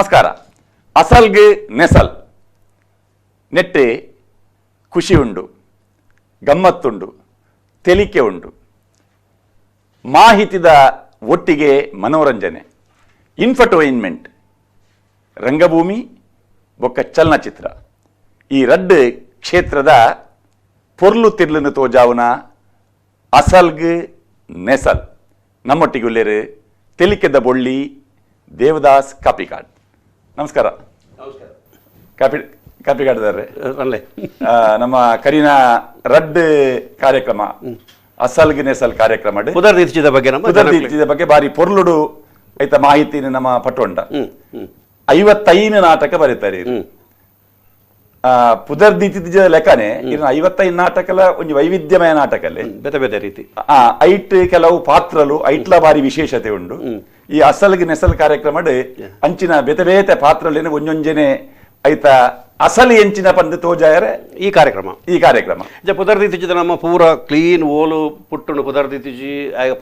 ನಮಸ್ಕಾರ. ಅಸಲ್ಗೆ ನೆಸಲ್ ನೆಟ್ಟೆ ಖುಷಿ ಉಂಡು, ಗಮ್ಮತ್ತುಂಡು, ತೆಲಿಕೆ ಉಂಡು, ಮಾಹಿತಿದ ಒಟ್ಟಿಗೆ ಮನೋರಂಜನೆ. ಇನ್ಫೋಟೈನ್ಮೆಂಟ್ ರಂಗಭೂಮಿ ಬೊಕ್ಕ ಚಲನಚಿತ್ರ ಈ ರಡ್ಡು ಕ್ಷೇತ್ರದ ಪೊರ್ಲು ತಿರ್ಲನ್ನು ತೋಜಾವುನ ಅಸಲ್ಗೆ ನೆಸಲ್ ನಮ್ಮೊಟ್ಟಿಗೆ ಉಳ್ಳೇರು ತೆಲಿಕೆದ ಬೊಳ್ಳಿ ದೇವದಾಸ್ ಕಾಪಿಕಾಡ್. ನಮಸ್ಕಾರ. ಕಾಪಿಕಾಡ್ದಾರೆ ನಮ್ಮ ಕರಿನ ರಡ್ ಕಾರ್ಯಕ್ರಮ ಅಸಲ್ಗೆ ನೆಸಲ್ ಕಾರ್ಯಕ್ರಮ ಪುದರ್ದೀರ್ಚಿದ ಬಗ್ಗೆ ಬಾರಿ ಪೊರ್ಲುಡು ಐತ ಮಾಹಿತಿ ನಮ್ಮ ಪಟ್ಟೊಂಡ 55 ನಾಟಕ ಬರೀತಾರೆ. ಪುದರ್ದೀತಿದ ಲೆಕ್ಕನೆ ಇನ್ನು 55 ನಾಟಕಲ ಒಂದು ವೈವಿಧ್ಯಮಯ ನಾಟಕಲ್ಲಿ ಬೇತೆ ಬೇತೆ ರೀತಿ ಐಟ್ ಕೆಲವು ಪಾತ್ರಲು ಐಟ್ಲ ಬಾರಿ ವಿಶೇಷತೆ ಉಂಡು. ಈ ಅಸಲ್ಗೆ ನೆಸಲ್ ಕಾರ್ಯಕ್ರಮ ಅಂಚಿನ ಬೇತೆ ಬೇತೆ ಪಾತ್ರಲೇನೆ ಒಂಜೊಂಜನೆ ಐತ ಅಸಲಿ ಎಂಚಿನ ಪಂದು ತೋಜಾಯರೆ ಈ ಕಾರ್ಯಕ್ರಮ ಪುದರ್ದೀತಿಜಿ ನಮ್ಮ ಪೂರ ಕ್ಲೀನ್ ಓಲು ಪುಟ್ಟುಂಡು ಪುದರ್ದೀತಿಜಿ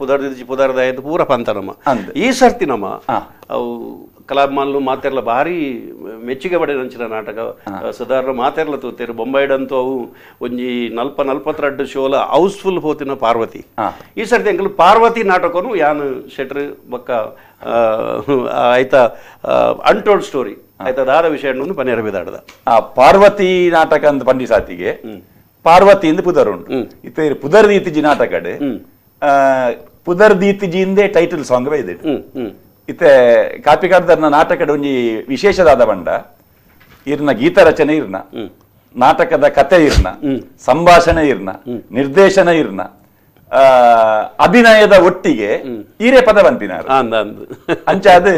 ಪುದರ್ದ ಪೂರ ಪಂತ ನಮ್ಮ ಈ ಸರ್ತಿ ನಮ್ಮ ಅವು ಕಲಾಭಿಮಾನುలు ಮಾತೆರ್ಲ ಭಾರಿ ಮೆಚ್ಚುಗೆ ಪಡೆದಂಚಿನ ನಾಟಕ ಸಾಧಾರಣ ಮಾತೆರ್ಲ ತೂತೇರು ಬೊಂಬೈಡಂತೂ ಅವು ಒಂಜಿ 40-42 ಶೋಲ ಹೌಸ್ಫುಲ್ ಹೋತಿನ ಪಾರ್ವತಿ. ಈ ಸರ್ತಿ ಅಂಕಲ್ ಪಾರ್ವತಿ ನಾಟಕನು ಯಾನ್ ಶೆಟ್ರ್ ಬೊಕ್ಕ ಐತ ಅನ್ಟೋಲ್ಡ್ ಸ್ಟೋರಿ ಆಯ್ತಾ ದಾದ ವಿಷಯ ಪನೇರ ಬಿದಾಡದ ಪಾರ್ವತಿ ನಾಟಕ ಅಂತ ಪಂಡಿ ಸಾತಿಗೆ ಪಾರ್ವತಿ ಇಂದ ಪುದರ್ ಉಂಟು ಇತ್ತೆ ಪುದರ್ದೀತಿಜಿ ನಾಟಕಡ್ ಪುದರ್ದೀತಿಜಿಂದೇ ಟೈಟಲ್ ಸಾಂಗ್ ಇದೆ. ಇತ್ತೆ ಕಾಪಿಕಾಡ್ದರ್ನ ನಾಟಕದ ಒಂಜಿ ವಿಶೇಷದಾದ ಬಂಡ ಇರ್ನ ಗೀತ ರಚನೆ ಇರ್ನ, ನಾಟಕದ ಕತೆ ಇರ್ನ, ಸಂಭಾಷಣೆ ಇರ್ನ, ನಿರ್ದೇಶನ ಇರ್ನ, ಅಭಿನಯದ ಒಟ್ಟಿಗೆ ಈರೇ ಪದ ಬಂತಿನಾರು ಅಂಚ ಅದು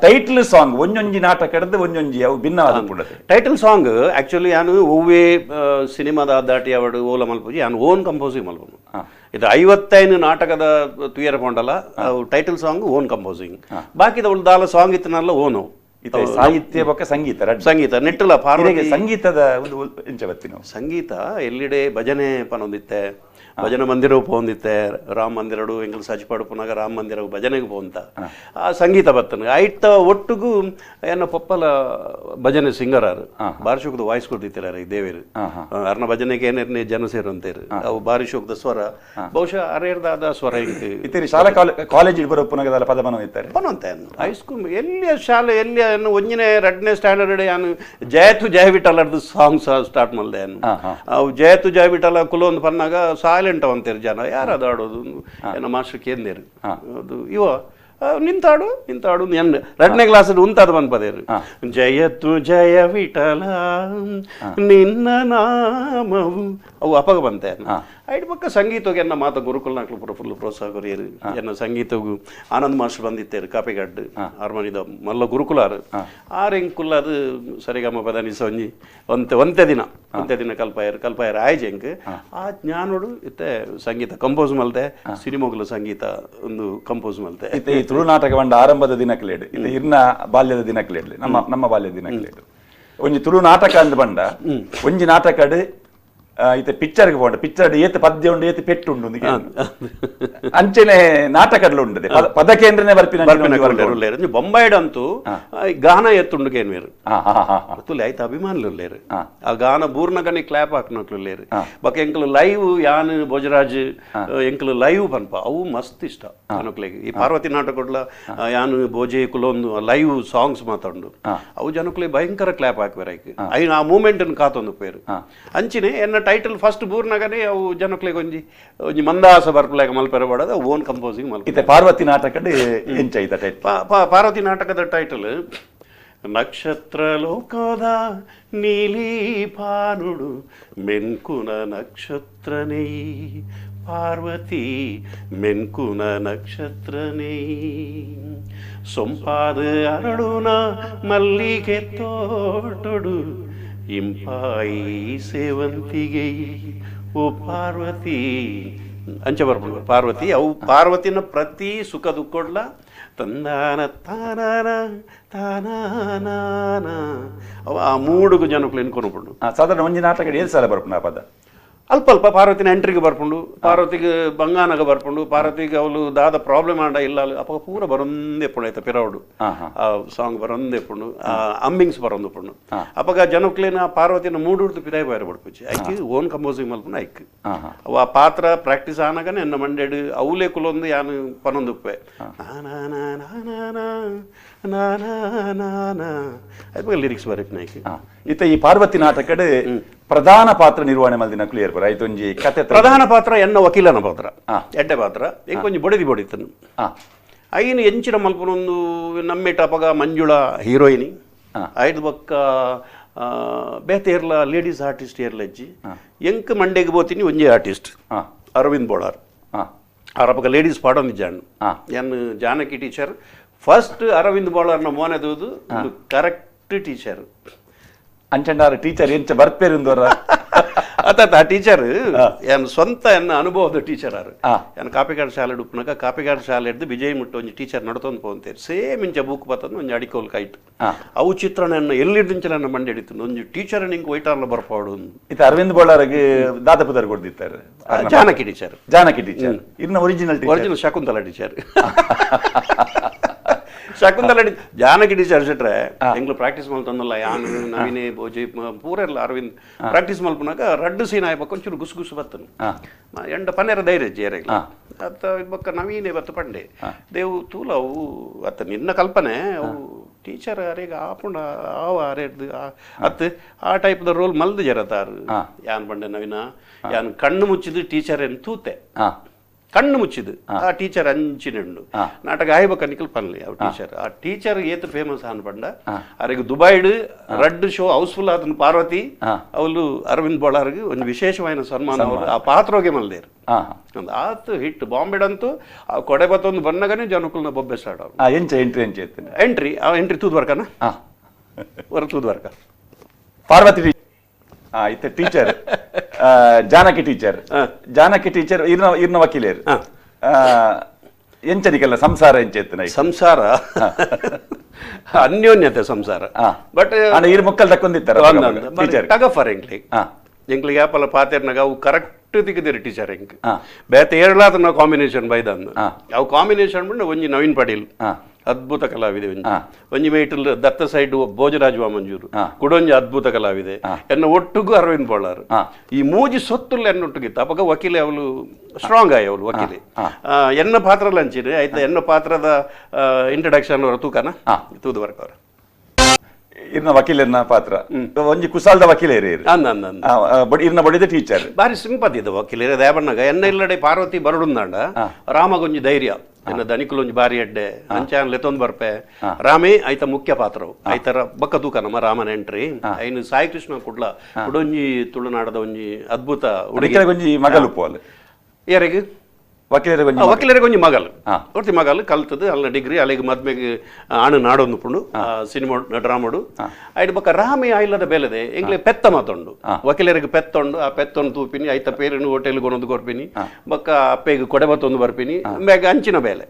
ಟೈಟಲ್ ಸಾಂಗ್ ಒಂಜೊಂಜಿ ನಾಟಕದ ಒಂಜೊಂಜಿ ಅವು ಭಿನ್ನವಾದ ಟೈಟಲ್ ಸಾಂಗ್ ಆಕ್ಚುಲಿ ಯಾನು ಒವ್ವೇ ಸಿನಿಮಾದ ದಾಟಿ ಅವಡು ಓಲ ಮಲ್ಪುಜಿ ಯಾನು ಓನ್ ಕಂಪೋಸಿಂಗ್ ಮಲ್ಪನು. ಇದು 55 ನಾಟಕದ ತುಯರ ಪೊಂಡಲ್ಲ ಟೈಟಲ್ ಸಾಂಗ್ ಓನ್ ಕಂಪೋಸಿಂಗ್. ಬಾಕಿದ ಉಳ್ದ ದಾಲ ಸಾಂಗ್ ಇತ್ತನಲ್ಲ ಓನು ಸಾಹಿತ್ಯ ಬೊಕ್ಕ ಸಂಗೀತ ನೆಟ್ಟಲ ಪಾರ್ವತಿ ಸಂಗೀತದ ಸಂಗೀತ ಎಲ್ಲಿಡೆ ಭಜನೆ ಪನೊಂದಿತ್ತೆ, ಭಜನ ಮಂದಿರ ಪೋಂದಿತ್ತೆ, ರಾಮ ಮಂದಿರಡು ಎಂಗ್ಲು ಸಚಿಪಾಡು ಪುನಗ ರಾಮ ಮಂದಿರ ಭಜನೆಗೆ ಪೋಂತ ಆ ಸಂಗೀತ ಬತ್ತನ ಐಟ ಒಟ್ಟಿಗೂ ಎನ್ನ ಪಪ್ಪಲ ಭಜನೆ ಸಿಂಗರ್ ಆರು ಬಾರಿ ಶೋಕದ ವಾಯ್ಸ್ ಕೊಡ್ತಿತ್ತಾರೆ ಈ ದೇವೇರು ಅರ್ನ ಭಜನೆಗೆ ಏನೇರ್ನೇ ಜನ ಸೇರುವಂತೇರು ಅವು ಬಾರಿ ಶೋಕದ ಸ್ವರ ಬಹುಶಃ ಅರೇರ್ದಾದ ಸ್ವರ ಇತ್ತೀರಿ ಶಾಲಾ ಕಾಲೇಜ್ ಬರೋ ಪುನಗದ ಪದ ಬನವಿತ್ತಾರೆ ಪನಂತೆ ಹೈಸ್ಕೂಲ್ ಎಲ್ಲಿಯ ಶಾಲೆ ಎಲ್ಲಿಯ ಒಂಜನೇ 2ನೇ ಸ್ಟ್ಯಾಂಡರ್ಡ್ ಯಾನು ಜಯತು ಜಯ ವಿಠಲರ್ದು ಸಾಂಗ್ಸ್ ಸ್ಟಾರ್ಟ್ ಮಲ್ದೆ ಅವು ಜಯತು ಜಯ ವಿಠಲ ಕುಲೊಂದು ಪನ್ನಾಗ ಸೈಲೆಂಟ್ ಅವಂತೇರು ಜನ ಯಾರದು ಆಡೋದು ಏನೋ ಮಾಸ್ಟರ್ ಕೇಂದೇರು ಅದು ಇವ ನಿಂತಾಡು 2ನೇ ಕ್ಲಾಸ್ ಉಂತಾದು ಬಂದ್ಪದೇರು ಜಯತು ಜಯ ವಿಠಲ ನಿನ್ನ ನಾಮವು ಅವು ಅಪಗ ಬಂತೆ ಐಟ್ ಪಕ್ಕ ಸಂಗೀತಗೆ ಎನ್ನ ಮಾತ ಗುರುಕುಲ್ ನಾಕ್ಲು ಪೂರ ಫುಲ್ ಪ್ರೋತ್ಸಾಹ ಕೊರಿಯರು ಎನ್ನ ಸಂಗೀತಗೂ ಆನಂದ್ ಮಾಸ್ಟರ್ ಬಂದಿತ್ತೇರು ಕಾಪಿಗಡ್ ಹಾರ್ಮೋನಿದ ಮಲ್ಲ ಗುರುಕುಲಾರು ಆರೆಂಕುಲ್ ಅದು ಸರಿಗಮ ಪದನಿಸ ಒಂಜಿ ಒಂತೆ ದಿನ ಕಲ್ಪಾಯರ್ ಆಯ್ಜೆಂಕ್ ಆ ಜ್ಞಾನೋಡು ಇತ್ತೆ ಸಂಗೀತ ಕಂಪೋಸ್ ಮಲ್ತೆ ಸಿನಿಮಾಗುಲ ಸಂಗೀತ ಒಂದು ಕಂಪೋಸ್ ಮಲ್ತೆ ಇತ್ತೆ ಈ ತುಳು ನಾಟಕ ಬಂಡ ಆರಂಭದ ದಿನಕ್ಲೇಡು ಇದು ಇರ್ನ ಬಾಲ್ಯದ ದಿನಕ್ಲೇಡ್ಲಿ ನಮ್ಮ ಬಾಲ್ಯದ ದಿನಕ್ಲೇಡು ಒಂಜಿ ತುಳು ನಾಟಕ ಅಂದ್ ಬಂಡ ಒಂಜಿ ನಾಟಕಡ್ ಇತ್ತೆ ಪಿಕ್ಚರ್ಗೆ ಪೋಂಡ ಪಿಕ್ಚರ್ ಏತ್ ಪದ್ಯ ಉಂಡು ಏತ್ ಪೆಟ್ಟು ಉಂಡು ಅಂಚೆನೆ ನಾಟಕಡ್ಲು ಉಂಡದೆ ಪದ ಕೇಂದ್ರನೇ ಬರ್ಪಿನ ಬೊಂಬೈಡಂತೂ ಗಾನ ಎತ್ತುಂಡು ಕೇನ್ವೇರು ತುಲೆ ಆಯ್ತು ಅಭಿಮಾನುలు లేరు ಆ ಗಾನ ಬೂರ್ನಗನಿ ಕ್ಲಾಪ್ ಹಾಕ್ನಕ್ಲು లేరు ಬಕ ಎಂಕಲು ಲೈವ್ ಯಾನ್ ಭೋಜರಾಜ್ ಎಂಕಲು ಲೈವ್ ಪನ್ಪ ಅವು ಮಸ್ತ್ ಇಷ್ಟ ಜನಕ್ಲೆಗೆ ಈ ಪಾರ್ವತಿ ನಾಟಕಡ್ಲ ಯಾನ್ ಭೋಜೆ ಕುಲೊಂದು ಲೈವ್ ಸಾಂಗ್ಸ್ ಮಾತಾಡು ಅವು ಜನಕ್ಲೆ ಭಯಂಕರ ಕ್ಲಾಪ್ ಹಾಕ್ಬೇರೈಕ್ ಐನ್ ಆ ಮೂಮೆಂಟ್ ಕಾತೊಂದು ಪೇರು ಅಂಚಿನೆ ಎನ್ನ ಟೈಟಲ್ ಫಸ್ಟ್ ಬೂರ್ನಗನೆ ಅವು ಜನಕ್ಲೆಗೆ ಒಂಜಿ ಮಂದಾಸ ಬರ್ಪುಲಾಗ ಮಲ್ಪೆರ ಬಡದ ಓನ್ ಕಂಪೋಸಿಂಗ್ ಮಲ್ಪೆ ಪಾರ್ವತಿ ನಾಟಕದ ಎಂಚೈತ ಪಾರ್ವತಿ ನಾಟಕದ ಟೈಟಲ್ ನಕ್ಷತ್ರ ಲೋಕದ ನೀಲಿ ಪಾನುಡು ಮೆನ್ಕುನ ನಕ್ಷತ್ರನೇ ಪಾರ್ವತಿ ಮೆನ್ಕುನ ನಕ್ಷತ್ರನೇ ಸೊಂಪಾದ ಅರಳುನ ಮಲ್ಲಿಗೆ ತೋಟೊಡು ಇಂಪಾಯಿ ಸೇವಂತಿಗೆ ಓ ಪಾರ್ವತಿ ಅಂಚ ಬರ್ಬೋದು ಪಾರ್ವತಿ ಅವು ಪಾರ್ವತಿನ ಪ್ರತಿ ಸುಖ ದುಃಖೊಡ್ಲ ತಂದಾನ ತಾನಾನ ತಾನಾನ ಅವ ಆ ಮೂಡುಗು ಜನಕ್ಕಳು ಎನ್ಕೊಂಡು ಸಾಧಾರಣ ಒಂಜಿ ನಾಟಕ ಏಳು ಸಲ ಬರ್ಪುನ ಆ ಪದ ಅಲ್ಪ ಅಲ್ಪ ಪಾರ್ವತಿನ ಎಂಟ್ರಿಗೆ ಬರ್ಪುಂಡು ಪಾರ್ವತಿಗೆ ಬಂಗಾನಗ ಬರ್ಪುಂಡು ಪಾರ್ವತಿಗೆ ಅವಳು ದಾದ ಪ್ರಾಬ್ಲಮ್ ಆಂಡ ಇಲ್ಲ ಅಪ್ಪ ಪೂರ ಬರೊಂದೇ ಪುಂಡು ಆಯ್ತಾ ಪಿರವಡು ಆ song ಬರೊಂದೇ ಪುಂಡು ಅಮ್ಮಿಂಗ್ಸ್ ಬರೊಂದು ಪುಂಡು ಅಪ್ಪಗ ಜನಕ್ಲೇನ ಪಾರ್ವತಿನ ಮೂಡುರ್ದು ಪಿದಾಯ Bayar ಬಡ್ಪುಚ್ಚಿ hike own composing ಮಲ್ಪುಂಡು ಐಕ್ ಅವು ಆ ಪಾತ್ರ ಪ್ರಾಕ್ಟೀಸ್ ಆನಾಗನೆ ಎನ್ನ ಮಂಡ್ಯಡು ಅವಲೇ ಕುಲೊಂದು ಯಾನು ಪನೊಂದುಪ್ಪೆ ಐಪಗ ಲಿರಿಕ್ಸ್ ಬರೀಪ್ ನೈಕ್ ಇತ್ತ ಈ ಪಾರ್ವತಿ ನಾಟಕಡ್ ಪ್ರಧಾನ ಪಾತ್ರ ನಿರ್ವಹಣೆ ಮಲ್ದಿನ ಕ್ಲಿಯರ್ ಬರ ಆಯ್ತು ಒಂಜಿ ಕತೆ ಪ್ರಧಾನ ಪಾತ್ರ ಎನ್ನ ವಕೀಲನ ಪಾತ್ರ ಎಡ್ಡೆ ಪಾತ್ರ ಎಂಕ್ ಒಂಜಿ ಬೊಡಿತನು ಐನು ಎಂಚಿನ ಮಲ್ಪನೊಂದು ನಮ್ಮಿಟ ಅಪಗ ಮಂಜುಳ ಹೀರೋಯಿನಿ ಐದು ಬೊಕ್ಕ ಬೇತೇರ್ಲ ಲೇಡೀಸ್ ಆರ್ಟಿಸ್ಟ್ ಏರ್ಲ ಇಜ್ಜಿ ಎಂಕ್ ಮಂಡೆಗೆ ಬೋತೀನಿ ಒಂಜಿ ಆರ್ಟಿಸ್ಟ್ ಅರವಿಂದ್ ಬೋಳಾರ್ ಅರಪಗ ಲೇಡೀಸ್ ಪಾಡೊಂದಿಜ್ಜಾನು ಎನ್ ಜಾನಕಿ ಟೀಚರ್ ಫಸ್ಟ್ ಅರವಿಂದ್ ಬೋಳಾರ್ನ ಮೋನೆದೂದು ಕರೆಕ್ಟ್ ಟೀಚರ್ ಅಂಚಂಡಾರ ಟೀಚರ್ ಎಂಚ ಬರ್ಪೇರಿಂದವರ ಅತ್ತ ಆ ಟೀಚರ್ ಏನ್ ಸ್ವಂತ ಎನ್ನ ಅನುಭವದ ಟೀಚರ್ ಆರು ಏನ್ ಕಾಪಿಗಾಡ್ ಶಾಲೆ ಉಪ್ಪನಾಗ ಕಾಪಿಗಾಡ್ ಶಾಲೆ ಹಿಡ್ದು ವಿಜಯ್ ಮುಟ್ಟು ಒಂಜಿ ಟೀಚರ್ ನಡ್ತೊಂದು ಪೋಂತೇರಿ ಸೇಮ್ ಇಂಚ ಬುಕ್ ಬತ್ತಂದು ಒಂಜಿ ಅಡಿಕೋಲ್ ಕೈಟ್ ಅವು ಚಿತ್ರಣ ಎಲ್ಲಿಡ್ದಿಂಚಲ ನನ್ನ ಮಂಡಿ ಹಿಡಿತು ಒಂಜಿ ಟೀಚರ್ ನಿಂಗೆ ವೈಟಾರ್ಲ ಬರ್ಪಾಡು ಇದು ಅರವಿಂದ್ ಬೋಳಾರಿಗೆ ದಾದಪುದರ್ ಕೊಡ್ದಿತ್ತಾರೆ ಜಾನಕಿ ಟೀಚರ್ ಇನ್ನ original Shakuntala teacher Shakuntala Janaki teacher ಸಿಟ್ರೆ ಎಂಗ್ಲು ಪ್ರಾಕ್ಟೀಸ್ ಮಲ್ತಂದಲ್ಲ ಯಾನು ನವೀನೇ ಬೋಜಿ ಪೂರ ಎಲ್ಲ ಅರವಿಂದ್ ಪ್ರಾಕ್ಟೀಸ್ ಮಲ್ಪನಾಗ ರಡ್ಡು ಸೀನ್ ಆಯ್ಬೇಕು ಒಂಚೂರು ಗುಸು ಗುಸು ಬತ್ತನು ಎಂಡ ಪನ್ನೆರ ಧೈರ್ಯ ಜೇರೆಗ್ಲ ಅತ್ತ ಇದ್ಬಕ್ಕ ನವೀನೇ ಬತ್ತು ಪಂಡೆ ದೇವು ತೂಲ ಅವು ಅತ್ತ ನಿನ್ನ ಕಲ್ಪನೆ ಅವು ಟೀಚರ್ ಅರೆಗ ಆಪುಂಡ ಆವ ಅರೆಡ್ದು ಅತ್ತ ಆ ಟೈಪ್ದ ರೋಲ್ ಮಲ್ದು ಜರತಾರು ಯಾನ್ ಪಂಡೆ ನವೀನ ಯಾನ್ ಕಣ್ಣು ಮುಚ್ಚಿದ್ದು ಟೀಚರ್ ಏನು ತೂತೆ ಕಣ್ಣು ಮುಚ್ಚಿದು ಆ ಟೀಚರ್ ಅಂಚಿನುಂಡು ನಾಟಕ ಆಯ್ಬಕ್ಕ ನಿಕಲ್ ಪನ್ಲಿ ಅವ್ ಟೀಚರ್ ಆ ಟೀಚರ್ ಏತ್ ಫೇಮಸ್ ಅನ್ಪಂಡ ಅರೆಗ್ ದುಬೈಡ್ ರಡ್ ಶೋ ಹೌಸ್ಫುಲ್ ಆತನ ಪಾರ್ವತಿ ಅವಳು ಅರವಿಂದ್ ಬೋಳಾರ್ಗೆ ಒಂದು ವಿಶೇಷವಾದ ಸನ್ಮಾನ ಆ ಪಾತ್ರೋಗೆ ಮಲ್ದೇರು ಒಂದು ಆತು ಹಿಟ್ ಬಾಂಬೆಡಂತೂ ಆ ಕೊಡೆ ಬತ್ತೊಂದು ಬನ್ನಗನೆ ಜನಕುಲ್ನ ಬೊಬ್ಬೆ ಸ್ಟಾರ್ಟ್ ಅವ್ರು ಎಂಟ್ರಿ ತೂದ್ವರ್ಕನ ಹೊರ ತೂದ್ವರ್ಕ ಪಾರ್ವತಿ ಇತ್ತ ಟೀಚರ್ ಜಾನಕಿ ಟೀಚರ್ ಇರ್ನ ವಕೀಲೇರು ಎಂಚನಿಕಲ್ಲ ಸಂಸಾರ ಎಂಚೆತ್ತನ ಸಂಸಾರ ಅನ್ಯೋನ್ಯತೆ ಸಂಸಾರ ಬಟ್ ಇರ್ ಮುಕ್ಕಲ್ ತಕ್ಕೊಂದಿತ್ತಾರ ಟಗಫರ್ ಎಂಕ್ಲಿಗೆ ಆಪಲ ಪಾತೆರ್ನಾಗ ಅವು ಕರೆಕ್ಟ್ ತಿಕ್ಕಿದಿರಿ ಟೀಚರ್ ಎಂಕ್ ಬೇತೆ ಏರ್ಲಾದ ನಾವು ಕಾಂಬಿನೇಷನ್ ಬೈದಂದು ಅವು ಕಾಂಬಿನೇಷನ್ ಬಂದು ಒಂಜಿ ನವೀನ್ ಪಾಟೀಲ್ ಅದ್ಭುತ ಕಲಾವಿದೆ ಒಂಜಿ ಮೈಟಲ್ ದತ್ತ ಸೈಡ್ ಭೋಜರಾಜ್ ವಾಮಂಜೂರು ಕುಡೊಂಜಿ ಅದ್ಭುತ ಕಲಾವಿದೆ ಎನ್ನ ಒಟ್ಟಿಗೂ ಅರವಿಂದ್ ಬೋಳಾರ್ ಈ ಮೂಜಿ ಸೊತ್ತುಲ್ಲ ಎನ್ನೊಟ್ಟಿಗಿತ್ತು ಅಪಗ ವಕೀಲೆ ಅವಳು ಸ್ಟ್ರಾಂಗ್ ಆಯ್ ಅವಳು ವಕೀಲೆ ಎನ್ನ ಪಾತ್ರ ಲಂಚಿದೆ ಆಯ್ತಾ ಎನ್ನ ಪಾತ್ರದ ಇಂಟ್ರಡಕ್ಷನ್ ಅವರ ತೂಕನ ತೂದುವರ್ಕ ಅವ್ರ ಇರ್ನ ವಕೀಲರ್ನ ಪಾತ್ರ ಒಂಜಿ ಕುಸಾಲ್ದ ವಕೀಲೇರಿ ಇರ್ನ ಬಡಿದ ಟೀಚರ್ ಬಾರಿ ಸಿಂಪತಿ ಇದು ವಕೀಲೇರಿ ದೇವಣ್ಣಗ ಎನ್ನ ಇಲ್ಲಡೆ ಪಾರ್ವತಿ ಬರಡುಂದಾಂಡ ರಾಮಗೊಂಜಿ ಧೈರ್ಯ ಎನ್ನ ದನಿಕುಲೊಂಜಿ ಬಾರಿ ಎಡ್ಡೆ ಅಂಚಾನ್ ಲೆತೊಂದು ಬರ್ಪೆ ರಾಮೇ ಐತ ಮುಖ್ಯ ಪಾತ್ರವು ಐತರ ಬಕ್ಕ ತೂಕ ನಮ್ಮ ರಾಮನ ಎಂಟ್ರಿ ಐನು ಸಾಯಿ ಕೃಷ್ಣ ಕುಡ್ಲ ಕುಡೊಂಜಿ ತುಳುನಾಡದ ಒಂಜಿ ಅದ್ಭುತ ಒಂಜಿ ಮಗಲು ಪೋಲ್ ಯಾರಿಗೆ ವಕೀಲರಿಗೆ ಒಂಜಿ ಮಗಲ್ ಒರ್ತಿ ಮಗಲ್ ಕಲ್ತದು ಅಲ್ಲ ಡಿಗ್ರಿ ಅಲ್ಲಿಗೆ ಮದ್ಮೆಗೆ ಆಣ ನಾಡೊಂದು ಪುಂಡು ಸಿನಿಮಾ ಡ್ರಾಮಡು ಐಡ್ ಬಕ್ಕ ರಾಮೆ ಆಯ್ಲದ ಬೆಲೆದೆ ಎಂಗ್ಲೆ ಪೆತ್ತ ಮಾತೊಂಡು ವಕೀಲರಿಗೆ ಪೆತ್ತೊಂಡು ಆ ಪೆತ್ತೊಂದು ತೂಪಿನಿ ಐತ ಪೇರಿನ ಹೋಟೆಲ್ಗೆ ಒಂದೊಂದು ಕೊರ್ಪಿನಿ ಬಕ್ಕ ಅಪ್ಪೆಗೆ ಕೊಡೆ ಬತ್ತೊಂದು ಬರ್ಪಿನಿ ಬೇಗ ಅಂಚಿನ ಬೇಲೆ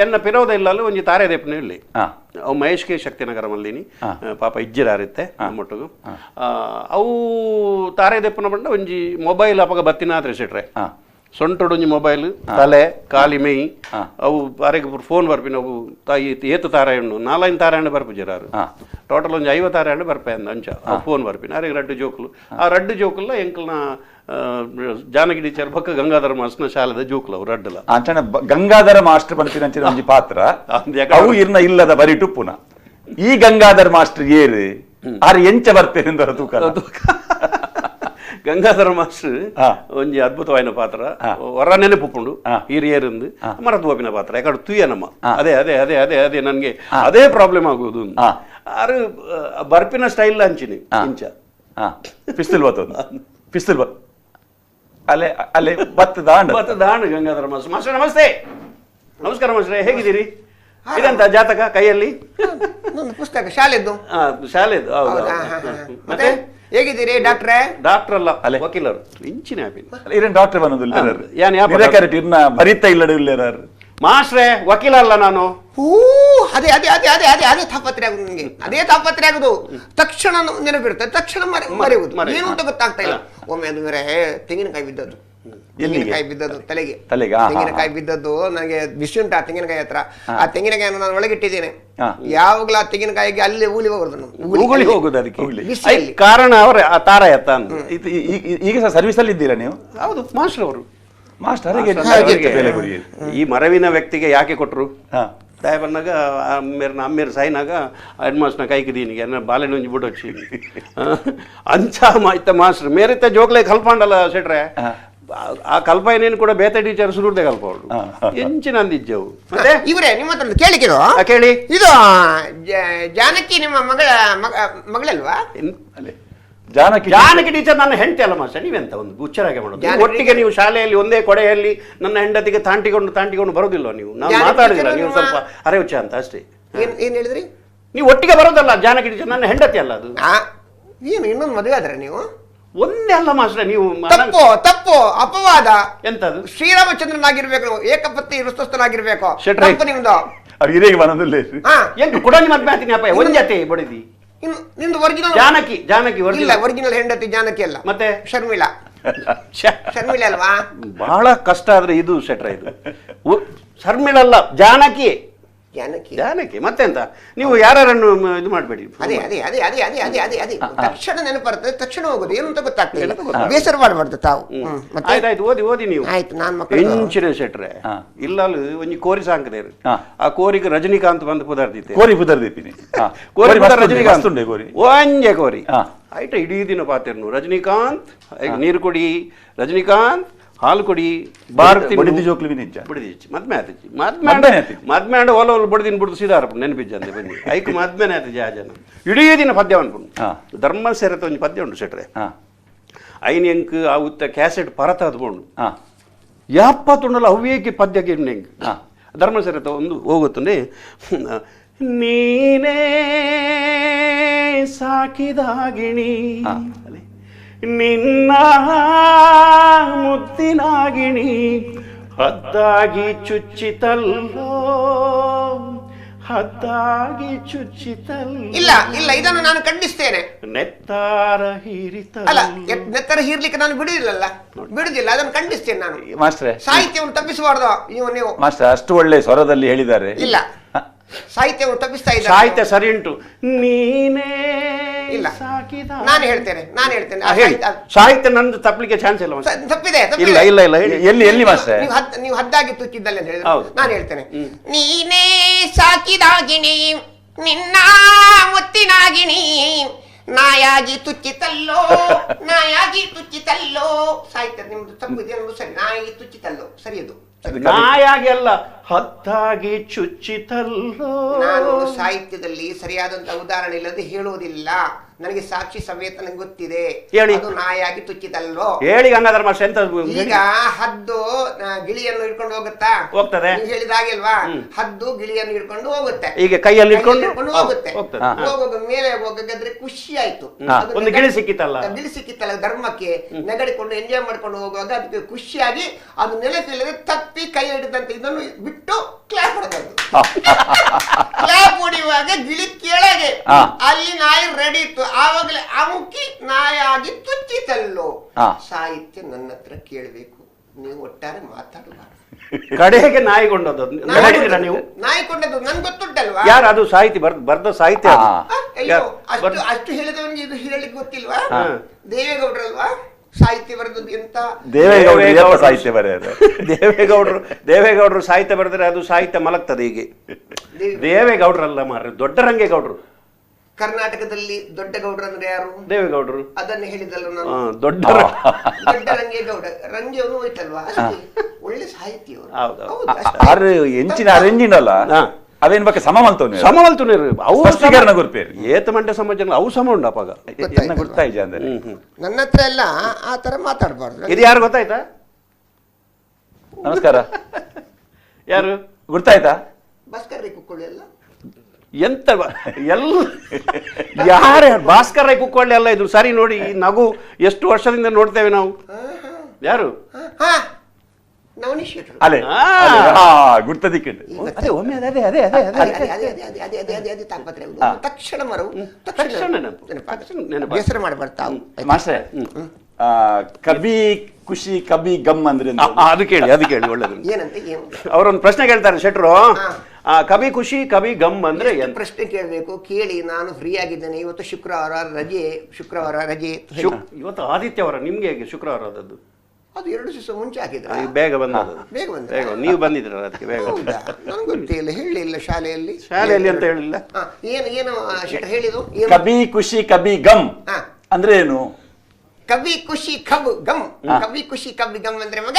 ಎನ್ನ ಪಿರೋದ ಇಲ್ಲ ಒಂಜಿ ತಾರೆ ದೇಪನ ಇಲ್ಲಿ ಅವು ಮಹೇಶ್ ಕೆ ಶಕ್ತಿನಗರ ಮಲ್ಲಿನಿ ಪಾಪ ಇಜ್ಜಿರಾರಿತ್ತೆ ನಮ್ಮೊಟ್ಟಿಗೂ ಅವು ತಾರೆ ದೇಪನ ಬಂಡ ಒಂಜಿ ಮೊಬೈಲ್ ಅಪಗ ಬತ್ತಿನ ಸಿಟ್ರೆ ಸೊಂಟೊಡೊಂಜಿ ಮೊಬೈಲ್ ತಲೆ ಕಾಲಿ ಮೇಯಿ ಅವು ಅರೆಗೆ ಫೋನ್ ಬರ್ಪಿನ ಅವು ಏತು ತಾರಾಯಣ್ಣು 4 ತಾರಾಯಣ್ಣ ಬರ್ಪುಜಿರಾರು ಟೋಟಲ್ ಒಂಜಿ 50 ತಾರಾಯಣ್ಣ ಬರ್ಪೆ ಅಂದ ಅಂಚ ಫೋನ್ ಬರ್ಪಿನ ಅರೆಗೆ ರಡ್ಡು ಜೋಕುಲು ಆ ರಡ್ಡು ಜೋಕುಲ್ಲ ಎಂಕ್ಲನ ಜಾನಕಿ ಟೀಚರ್ ಪಕ್ಕ ಗಂಗಾಧರ ಮಾಸ್ಟರ್ನ ಶಾಲೆದ ಜೋಕುಲು ಅವು ರಡ್ಡಲ ಅಂಚನೆ ಗಂಗಾಧರ ಮಾಸ್ಟರ್ ಬಂತಿನ ಒಂಜಿ ಪಾತ್ರ ಅವು ಇರ್ನ ಇಲ್ಲದ ಬರಿ ಟುಪ್ಪುನ ಈ ಗಂಗಾಧರ ಮಾಸ್ಟರ್ ಏರು ಆರು ಎಂಚ ಬರ್ತೇನೆ ತೂಕ ಗಂಗಾಧರ ಮಾಸ್ಟರ್ ಒಂಜಿ ಅದ್ಭುತವಾದ ಪಾತ್ರ ಹೊರ ನೆನಪುಂಡು ಹಿರಿಯರಿಂದ ಮರತ್ ಬೋಪಿನ ಪಾತ್ರ ಯಾಕಡೆ ತುಯ್ಯ ನಮ್ಮ ಅದೇ ಅದೇ ಅದೇ ಅದೇ ಅದೇ ನನ್ಗೆ ಅದೇ ಪ್ರಾಬ್ಲಮ್ ಆಗುವುದು ಆರು ಬರ್ಪಿನ ಸ್ಟೈಲ್ ಅಂಚಿನಿ ಇಂಚ ಪಿಸ್ತೂಲ್ ಪಿಸ್ತೂಲ್ ಅಲ್ಲೇ ಅಲ್ಲೇ ಬತ್ತದಾಂಡ್ ಗಂಗಾಧರ ಮಾಸ್ಟರ್ ಮಾಸ್ಟರ್ ನಮಸ್ತೆ ನಮಸ್ಕಾರ ಮಾಸ್ಟ್ರೆ ಹೇಗಿದ್ದೀರಿ ಇದಂತ ಜಾತಕ ಕೈಯಲ್ಲಿ ಪುಸ್ತಕ ಶಾಲೆದ್ದು ಮತ್ತೆ ಹೇಗಿದ್ದೀರಿ ಡಾಕ್ಟ್ರೇ ಡಾಕ್ಟರ್ ಅಲ್ಲ ವಕೀಲರು ಇಂಚಿನ ಡಾಕ್ಟರ್ ಬರಿತಾ ಇಲ್ಲಡು ಮಾಸ್ಟ್ರೇ ವಕೀಲ ಅಲ್ಲ ನಾನು. ಅದೇ ಅದೇ ಅದೇ ಅದೇ ಅದೇ ಅದೇ ತಾಪತ್ರೆ ಆಗುದು ನಿಮಗೆ, ಅದೇ ತಾಪತ್ರೆ ಆಗುದು. ತಕ್ಷಣ ನೆನಪಿರುತ್ತೆ, ತಕ್ಷಣ ಮರೆಯುವುದು, ಏನು ಅಂತ ಗೊತ್ತಾಗ್ತಾ ಇಲ್ಲ. ಒಮ್ಮೆ ಅದು ಬೇರೆ ತೆಂಗಿನಕಾಯಿ ಬಿದ್ದದ್ದು, ತೆಂಗಿನಕಾಯಿ ಬಿದ್ದದ್ದು ತಲೆಗೆ, ತೆಂಗಿನಕಾಯಿ ಬಿದ್ದದ್ದು ನನಗೆ ಬಿಸಿ ಉಂಟು ಆ ತೆಂಗಿನಕಾಯಿ ಹತ್ರ. ಆ ತೆಂಗಿನಕಾಯಿಯನ್ನು ನಾನು ಒಳಗಿಟ್ಟಿದ್ದೇನೆ, ಯಾವಾಗಲೂ ಆ ತೆಂಗಿನಕಾಯಿಗೆ ಅಲ್ಲಿ ಊಲಿ ಹೋಗುದು ಅದಕ್ಕೆ ಕಾರಣ ಅವರೇ ಆ ತಾರ ಎತ್ತ. ಈಗ ಸಹ ಸರ್ವಿಸ್ ಅಲ್ಲಿ ಇದ್ದೀರಾ ನೀವು? ಹೌದು ಮಾಸ್ಟರ್ ಅವರು. ಮಾಸ್ಟರ್ ಈ ಮರವಿನ ವ್ಯಕ್ತಿಗೆ ಯಾಕೆ ಕೊಟ್ಟರು? ದಯ ಬಂದಾಗ ಮೇರೆ ಸಾಯಿನಾಗ ಹೆಡ್ ಮಾಸ್ಟರ್ನ ಕೈಗೆ ದೀನಿಗೆ ಬಾಲೆನ ಒಂಜಿ ಬಿಟ್ಟು వచ్చి ಅಂಚ ಮಾಯ್ತ ಮಾಸ್ಟರ್ ಮೇರಿತ ಜೋಕ್ಲೆ ಕಲ್ಪಂಡಲ್ಲ ಸೆಟ್ರೆ ಆ ಕಲ್ಪ ಏನೇನು ಕೂಡ ಬೇತೆ ಟೀಚರ್ ಸುರುಡ್ದೆ ಕಲ್ಪ ಅವರು ಎಂಚಿನ ಅಂದಿದ್ದೆವು. ಮತ್ತೆ ಇವರೇ ನಿಮ್ಮ ಹತ್ರ ಕೇಳಿಕೆ ಕೇಳಿ, ಇದು ಜಾನಕಿ ನಿಮ್ಮ ಮಗಳಲ್ವಾ? ಜಾನಕಿ ಟೀಚರ್ ನನ್ನ ಹೆಂಡತಿ ಅಲ್ಲ ಮಾಸ್ಟರ್. ನೀವೆಂತ ಒಂದು ಗುಚ್ಚರಾಗೆ ಮಾಡೋದು? ಒಟ್ಟಿಗೆ ನೀವು ಶಾಲೆಯಲ್ಲಿ ಒಂದೇ ಕೊಡೆಯಲ್ಲಿ ನನ್ನ ಹೆಂಡತಿಗೆ ತಾಂಟಿಕೊಂಡು ಬರೋದಿಲ್ಲ ನೀವು? ನಾವು ಮಾತಾಡಿದಿಲ್ಲ, ನೀವು ಸ್ವಲ್ಪ ಅರೆಹುಚ್ಚ ಅಂತ ಅಷ್ಟೇ. ಏನ್ ಹೇಳಿದ್ರಿ? ನೀವು ಒಟ್ಟಿಗೆ ಬರೋದಲ್ಲ ಜಾನಕಿ ಟೀಚರ್, ನನ್ನ ಹೆಂಡತಿ ಅಲ್ಲ ಅದು. ಏನು ಇನ್ನೊಂದು ಮದುವೆ ಆದ್ರೆ ನೀವು? ಒಂದೇ ಅಲ್ಲ ಮಾಸ್ಟರ್, ನೀವು ತಪ್ಪು ಅಪವಾದ. ಎಂತದು? ಶ್ರೀರಾಮಚಂದ್ರನಾಗಿರ್ಬೇಕು, ಏಕಪತ್ನಿ ಋಸ್ತಸ್ಥನಾಗಿರ್ಬೇಕು ನಿಮ್ದು. ಎಂಟು ಕೂಡ ನಿಮ್ಮ ಮದ್ವೆ ಅಪ್ಪ ಒಂಜತೆ ಬಡಿದಿ ನಿಮ್ದು ಒರಿಜಿನಲ್ ಜಾನಕಿ ಒರಿಜಿನಲ್ ಹೆಂಡತಿ ಜಾನಕಿ ಅಲ್ಲ, ಮತ್ತೆ ಶರ್ಮಿಳಾ ಅಲ್ವಾ? ಬಹಳ ಕಷ್ಟ ಆದ್ರೆ ಇದು ಶೆಟ್ರ, ಇದು ಶರ್ಮಿಳಾ ಅಲ್ಲ, ಜಾನಕಿ. ಮತ್ತೆ ಅಂತ ನೀವು ಯಾರನ್ನು ಇದು ಮಾಡಬೇಡಿ. ಅದೇ ಅದೇ ಅದೇ ಅದೇ ಅದೇ ಅದೇ ಅದೇ ಅದೇ ತಕ್ಷಣ ನೆನಪರ್ತದೆ, ತಕ್ಷಣ ಹೋಗೋದು, ಏನು ಅಂತ ಗೊತ್ತಾಗ್ತಿಲ್ಲ. ಬೇಸರ ಮಾಡಬಾರ್ದು ತಾವು. ಆಯ್ತಾಯ್ತು, ಓದಿ ನೀವು. ಆಯ್ತು, ನಾನು ಮಕ್ಕಳು ಇಂಚಿನ ಶೆಟ್ರೆ ಇಲ್ಲ ಒಂಜಿ ಕೋರಿ ಸಾಂಕದೇರು. ಆ ಕೋರಿಗೆ ರಜನಿಕಾಂತ್ ಬಂದು ಪುದರ್ದಿತ್ತೆ. ಕೋರಿ ಪುದರ್ದಿಪ್ಪಿನಿ, ರಜನಿಕಾಂತ್ ಒಂಜೆ ಕೋರಿ ಆಯ್ತಾ ಇಡೀ ದಿನ ಪಾತಿರ್ನು ರಜನಿಕಾಂತ್ ನೀರು ಕೊಡಿ, ರಜನಿಕಾಂತ್ ಹಾಲು ಕೊಡಿ, ಮದ್ಮೇಂಡ ಒಲ ಬಡ್ದಿನ ಬಿಡ್ದು ಸೀದಾರ ನೆನಪಿಜ್ಜಂದೆ ಬನ್ನಿ ಐಕ್ ಮದ್ಮೇನೆ ಆಯ್ತು ಜಾಜನ ಇಡೀ ದಿನ ಪದ್ಯ ಅನ್ಕೊಂಡು ಧರ್ಮ ಸೇರತ್ತ ಒಂದು ಪದ್ಯ ಉಂಟು ಸೆಟ್ರೆ. ಐನ್ ಎಂಕ್ ಆ ಉತ್ತ ಕ್ಯಾಸೆಟ್ ಪರತ ಅದ್ಕೊಂಡು 70 ಅವ್ಯೇಕಿ ಪದ್ಯಕ್ಕೆ ಹೆಂಗ್ ಧರ್ಮ ಸೇರತ್ತ ಒಂದು ಹೋಗುತ್ತಂದ್ರೆ ನೀನೇ ಸಾಕಿದಾಗಿಣಿ ನಿನ್ನ ಮುತ್ತಿನಾಗಿಣಿ ಹದ್ದಾಗಿ ಚುಚ್ಚಿತಲ್ಲೋ ಹದ್ದಾಗಿ ಚುಚ್ಚಿತಲ್ಲೋ. ಇಲ್ಲ ಇಲ್ಲ, ಇದನ್ನು ನಾನು ಖಂಡಿಸ್ತೇನೆ. ನೆತ್ತಾರ ಹೀರಿತ ಅಲ್ಲ, ನೆತ್ತರ ಹೀರ್ಲಿಕ್ಕೆ ನಾನು ಬಿಡುದಿಲ್ಲ, ಅದನ್ನು ಖಂಡಿಸ್ತೇನೆ ನಾನು. ಮಾಸ್ಟ್ರೆ, ಸಾಹಿತ್ಯವನ್ನು ತಪ್ಪಿಸಬಾರ್ದು ನೀವು. ಮಾಸ್ಟರ್ ಅಷ್ಟು ಒಳ್ಳೆ ಸ್ವರದಲ್ಲಿ ಹೇಳಿದ್ದಾರೆ. ಇಲ್ಲ, ಸಾಹಿತ್ಯವನ್ನು ತಪ್ಪಿಸ್ತಾ ಇದ್ದಾರೆ. ಸಾಹಿತ್ಯ ಸರಿ ಉಂಟು, ನೀನೇ ಇಲ್ಲ ನಾನು ಹೇಳ್ತೇನೆ. ಸಾಹಿತ್ಯ ನಂದು ತಪ್ಪಲಿಕ್ಕೆ ಚಾನ್ಸ್ ಇಲ್ಲ. ತಪ್ಪಿದೆ. ಇಲ್ಲ ಇಲ್ಲ ಇಲ್ಲ, ಎಲ್ಲಿ ಮಾಸ್ಟರ್ ನೀವು ಹದ್ದಾಗಿ ತುಚ್ಚಿದ್ದಲ್ಲ ಅಂತ ಹೇಳಿದ್ರೆ ನಾನು ಹೇಳ್ತೇನೆ. ನೀನೇ ಸಾಕಿದಾಗಿಣಿ ನಿನ್ನ ಮುತ್ತಿನಾಗಿಣಿ ನಾಯಾಗಿ ತುಚ್ಚಿತಲ್ಲೋ ನಾಯಾಗಿ ತುಚ್ಚಿತಲ್ಲೋ. ಸಾಹಿತ್ಯ ನಿಮ್ದು ತಪ್ಪಿದೆ ಅನ್ನೋದು ಸರಿ. ನಾಯಾಗಿ ತುಚ್ಚಿತಲ್ಲೋ ಸರಿ, ಅದು ನಾಯಾಗಿ ಅಲ್ಲ, ಹತ್ತಾಗಿ ಚುಚ್ಚಿತಲ್ಲೋ. ನಾನು ಸಾಹಿತ್ಯದಲ್ಲಿ ಸರಿಯಾದಂತ ಉದಾಹರಣೆ ಇಲ್ಲದೆ ಹೇಳುವುದಿಲ್ಲ. ನನಗೆ ಸಾಕ್ಷಿ ಸಮೇತ ನಂಗೆ ಗೊತ್ತಿದೆ. ಅದು ನಾಯಾಗಿ ತುಚ್ಚಿತಲ್ಲೋ ಹೇಳಿ. ಗಂಗಾಧರ ಮಾಸ್ಟರ್ ಎಂತ ಈಗ ಹದ್ದು ಗಿಳಿಯನ್ನು ಹಿಡ್ಕೊಂಡು ಹೋಗ್ತದೆ ಹೇಳಿದ ಹಾಗೆಲ್ವಾ? ಹದ್ದು ಗಿಳಿಯನ್ನು ಹಿಡ್ಕೊಂಡು ಹೋಗುತ್ತೆ, ಈಗ ಕೈಯಲ್ಲಿ ಹಿಡ್ಕೊಂಡು ಹೋಗುತ್ತೆ. ಹೋಗುವಾಗ ಮೇಲೆ ಹೋಗದ್ರೆ ಖುಷಿ ಆಯ್ತು, ಒಂದು ಗಿಳಿ ಸಿಕ್ಕಿತ್ತಲ್ಲ ಧರ್ಮಕ್ಕೆ ನೆಗಡಿಕೊಂಡು ಎಂಜಾಯ್ ಮಾಡ್ಕೊಂಡು ಹೋಗುವಾಗ ಅದಕ್ಕೆ ಖುಷಿಯಾಗಿ ಅದು ನೆಲೆಸಿಲ್ಲದೆ ತಪ್ಪಿ ಕೈ ಹಿಡಿದಂತೆ ಇದನ್ನು ಬಿಟ್ಟು ಕ್ಲಾಪ್ ಹೊಡೆದದ್ದು. ಕ್ಲಾಪ್ ಹೊಡೆಯುವಾಗ ಗಿಳಿ ಕೆಳಗೆ, ಅಲ್ಲಿ ನಾಯಿ ರೆಡಿ ಇತ್ತು, ಆವಾಗಲೇ ಅಮುಕಿ ನಾಯಾಗಿ ತುಚ್ಚಿತಲ್ಲೋ. ಸಾಹಿತ್ಯ ನನ್ನ ಹತ್ರ ಕೇಳಬೇಕು, ನೀವು ಒಟ್ಟಾರೆ ಮಾತಾಡಬಾರ್ದು. ಕಡೆಗೆ ನಾಯಿ ಕೊಂಡದ್ದು ನೀವು? ನಾಯಿ ಕೊಂಡದ್ದು ನನ್ಗೆ ಗೊತ್ತುಂಟಲ್ವಾ? ಯಾರು ಅದು? ಸಾಹಿತಿ ಬರ್ದ ಸಾಹಿತ್ಯ. ಅಯ್ಯೋ, ಅಷ್ಟು ಹೇಳಿದವನಿಗೆ ಇದು ಹೇಳಲಿಕ್ಕೆ ಗೊತ್ತಿಲ್ವಾ? ದೇವೇಗೌಡರಲ್ವಾ ಸಾಹಿತ್ಯ ಬರೆದದ್ದು? ಎಂತ ದೇವೇಗೌಡರು ಸಾಹಿತ್ಯ ಬರೆದ್ರೆ ಅದು ಸಾಹಿತ್ಯ ಮಲಗ್ತದೆ. ಹೀಗೆ ದೇವೇಗೌಡರಲ್ಲ ಮಾರ್ರೆ, ದೊಡ್ಡ ರಂಗೇಗೌಡರು. ಕರ್ನಾಟಕದಲ್ಲಿ ದೊಡ್ಡ ಗೌಡ್ರ ಅಂದ್ರೆ ಯಾರು? ದೇವೇಗೌಡರು. ಅದನ್ನ ಹೇಳಿದಲ್ಲ ನಾನು, ದೊಡ್ಡ ರಂಗೇಗೌಡ. ರಂಗೇವನು ಹೋಯ್ತಲ್ವಾ, ಒಳ್ಳೆ ಸಾಹಿತ್ಯ. ಎಂಚಿನ ಅರೆಂಜಿನಲ್ಲ ಅವೇನ್ ಬಗ್ಗೆ ಸಮಮಲ್ತೋನೆ ಅವಸ್ಪಷ್ಟೀಕರಣ ಗುರುಪೇರು ಏತ ಮಂಡ್ಯ ಸಮಾಜ ಅವು ಸಮ ಉಂಡಪ್ಪಾಗ ಗೊತ್ತಾಯ್ತು ಅಂದ್ರೆ ನನ್ನ ಹತ್ರ ಎಲ್ಲ ಆ ತರ ಮಾತಾಡಬಾರ್ದು. ಇದು ಯಾರು ಗೊತ್ತಾಯ್ತಾ? ನಮಸ್ಕಾರ. ಯಾರು ಗೊತ್ತಾಯ್ತಾ? ಭಾಸ್ಕರ್ ರೈ ಕುಕ್ಕೊಳ್ಳಿ ಎಲ್ಲ ಎಂತ ಎಲ್ಲ ಯಾರು ಭಾಸ್ಕರ್ ರೈ ಕುಕ್ಕೊಳ್ಳಿ ಅಲ್ಲ. ಇದು ಸರಿ ನೋಡಿ, ಈ ನಗು ಎಷ್ಟು ವರ್ಷದಿಂದ ನೋಡ್ತೇವೆ ನಾವು. ಯಾರು? ನವನೀತ್ ಶೆಟ್ರು. ಅಲೆ ಗುರ್ತದಿಕ್ಕಿಟ್ಟು ಅದೇ ಒಮ್ಮೆ ಅದೇ ಅದೇ ಅದೇ ಅದೇ ತಾಪತ್ರೆ ತಕ್ಷಣ ಮರವು ತಕ್ಷಣ ನೆನಪು ಬೇಸರ ಮಾಡಬಾರ್ದು. ಮಾಸ್ಟರ್, ಕಬಿ ಖುಷಿ ಕಬಿ ಗಮ್ ಅಂದ್ರೆ ಅದು ಕೇಳಿ ಒಳ್ಳೇದು. ಏನಂತ ಏನು ಅವರೊಂದು ಪ್ರಶ್ನೆ ಕೇಳ್ತಾರೆ ಶೆಟ್ರು, ಕಬಿ ಖುಷಿ ಕಬಿ ಗಮ್ ಅಂದ್ರೆ ಪ್ರಶ್ನೆ ಕೇಳಬೇಕು ಕೇಳಿ. ನಾನು ಫ್ರೀ ಆಗಿದ್ದೇನೆ ಇವತ್ತು, ಶುಕ್ರವಾರ ರಜೆ. ಇವತ್ತು ಆದಿತ್ಯವಾರ, ನಿಮ್ಗೆ ಹೇಗೆ ಶುಕ್ರವಾರ ಆದದ್ದು? ಅದು 2 ದಿವಸ ಮುಂಚೆ ಆಗಿದ್ರೆ ಬೇಗ ಬಂದ ನೀವು ಬಂದಿದ್ರ ಅದಕ್ಕೆ ಬೇಗ? ನನಗೆ ಗೊತ್ತಿಲ್ಲ, ಹೇಳಿಲ್ಲ ಶಾಲೆಯಲ್ಲಿ ಅಂತ ಹೇಳಿಲ್ಲ. ಏನು ಶೆಟ್ರು ಹೇಳಿದ್ರು? ಕಬಿ ಖುಷಿ ಕಬಿ ಗಮ್ ಅಂದ್ರೆ ಏನು? ಕವಿ ಖುಷಿ ಕಬ್ ಗಮ್, ಕವಿ ಖುಷಿ ಕಬಿ ಗಮ್ ಅಂದ್ರೆ ಮಗ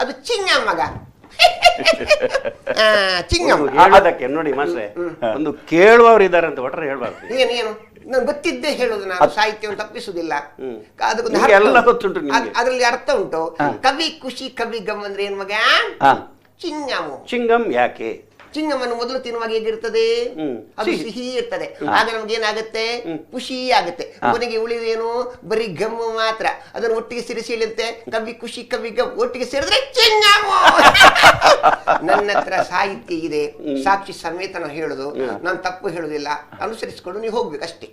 ಅದು ಚಿಂಗಂ ಮಗ. ಚಿಂಗಂ ಹೇಳೋದಕ್ಕೆ ನೋಡಿ ಮಾಸ್ಟ್ರೆ, ಒಂದು ಕೇಳುವವರು ಇದ್ದಾರೆ ಅಂತ ಒಟ್ಟರೆ ಹೇಳ್ಬಾರ್ದು. ಏನು ನಾನು ಗೊತ್ತಿದ್ದೇ ಹೇಳುದು, ನಾನು ಸಾಹಿತ್ಯವನ್ನು ತಪ್ಪಿಸುವುದಿಲ್ಲ. ಎಲ್ಲ ಗೊತ್ತುಂಟು, ಅದರಲ್ಲಿ ಅರ್ಥ ಉಂಟು. ಕವಿ ಖುಷಿ ಕವಿ ಗಮ್ ಅಂದ್ರೆ ಏನ್ ಮಗ? ಚಿಂಗಮು. ಚಿಂಗಂ ಯಾಕೆ? ಚಿಂಗಮನ್ನು ಮೊದಲು ತಿನ್ನುವಾಗ ಹೇಗಿರ್ತದೆ? ಅದು ಸಿಹಿ ಇರ್ತದೆ. ಆಗ ನಮ್ಗೆ ಏನಾಗುತ್ತೆ? ಖುಷಿ ಆಗುತ್ತೆ. ಕೊನೆಗೆ ಉಳಿದೇನು? ಬರೀ ಗಮ್ಮು ಮಾತ್ರ. ಅದನ್ನು ಒಟ್ಟಿಗೆ ಸೇರಿಸಿ ಹೇಳುತ್ತೆ ಕವಿ ಖುಷಿ ಕವಿ ಗಮ್, ಒಟ್ಟಿಗೆ ಸೇರಿದ್ರೆ ಚಿಂಗಮು. ನನ್ನ ಹತ್ರ ಸಾಹಿತ್ಯ ಇದೆ, ಸಾಕ್ಷಿ ಸಮೇತ ನಾನು ಹೇಳುದು, ನಾನು ತಪ್ಪು ಹೇಳುದಿಲ್ಲ. ಅನುಸರಿಸಿಕೊಂಡು ನೀವು ಹೋಗ್ಬೇಕು ಅಷ್ಟೇ.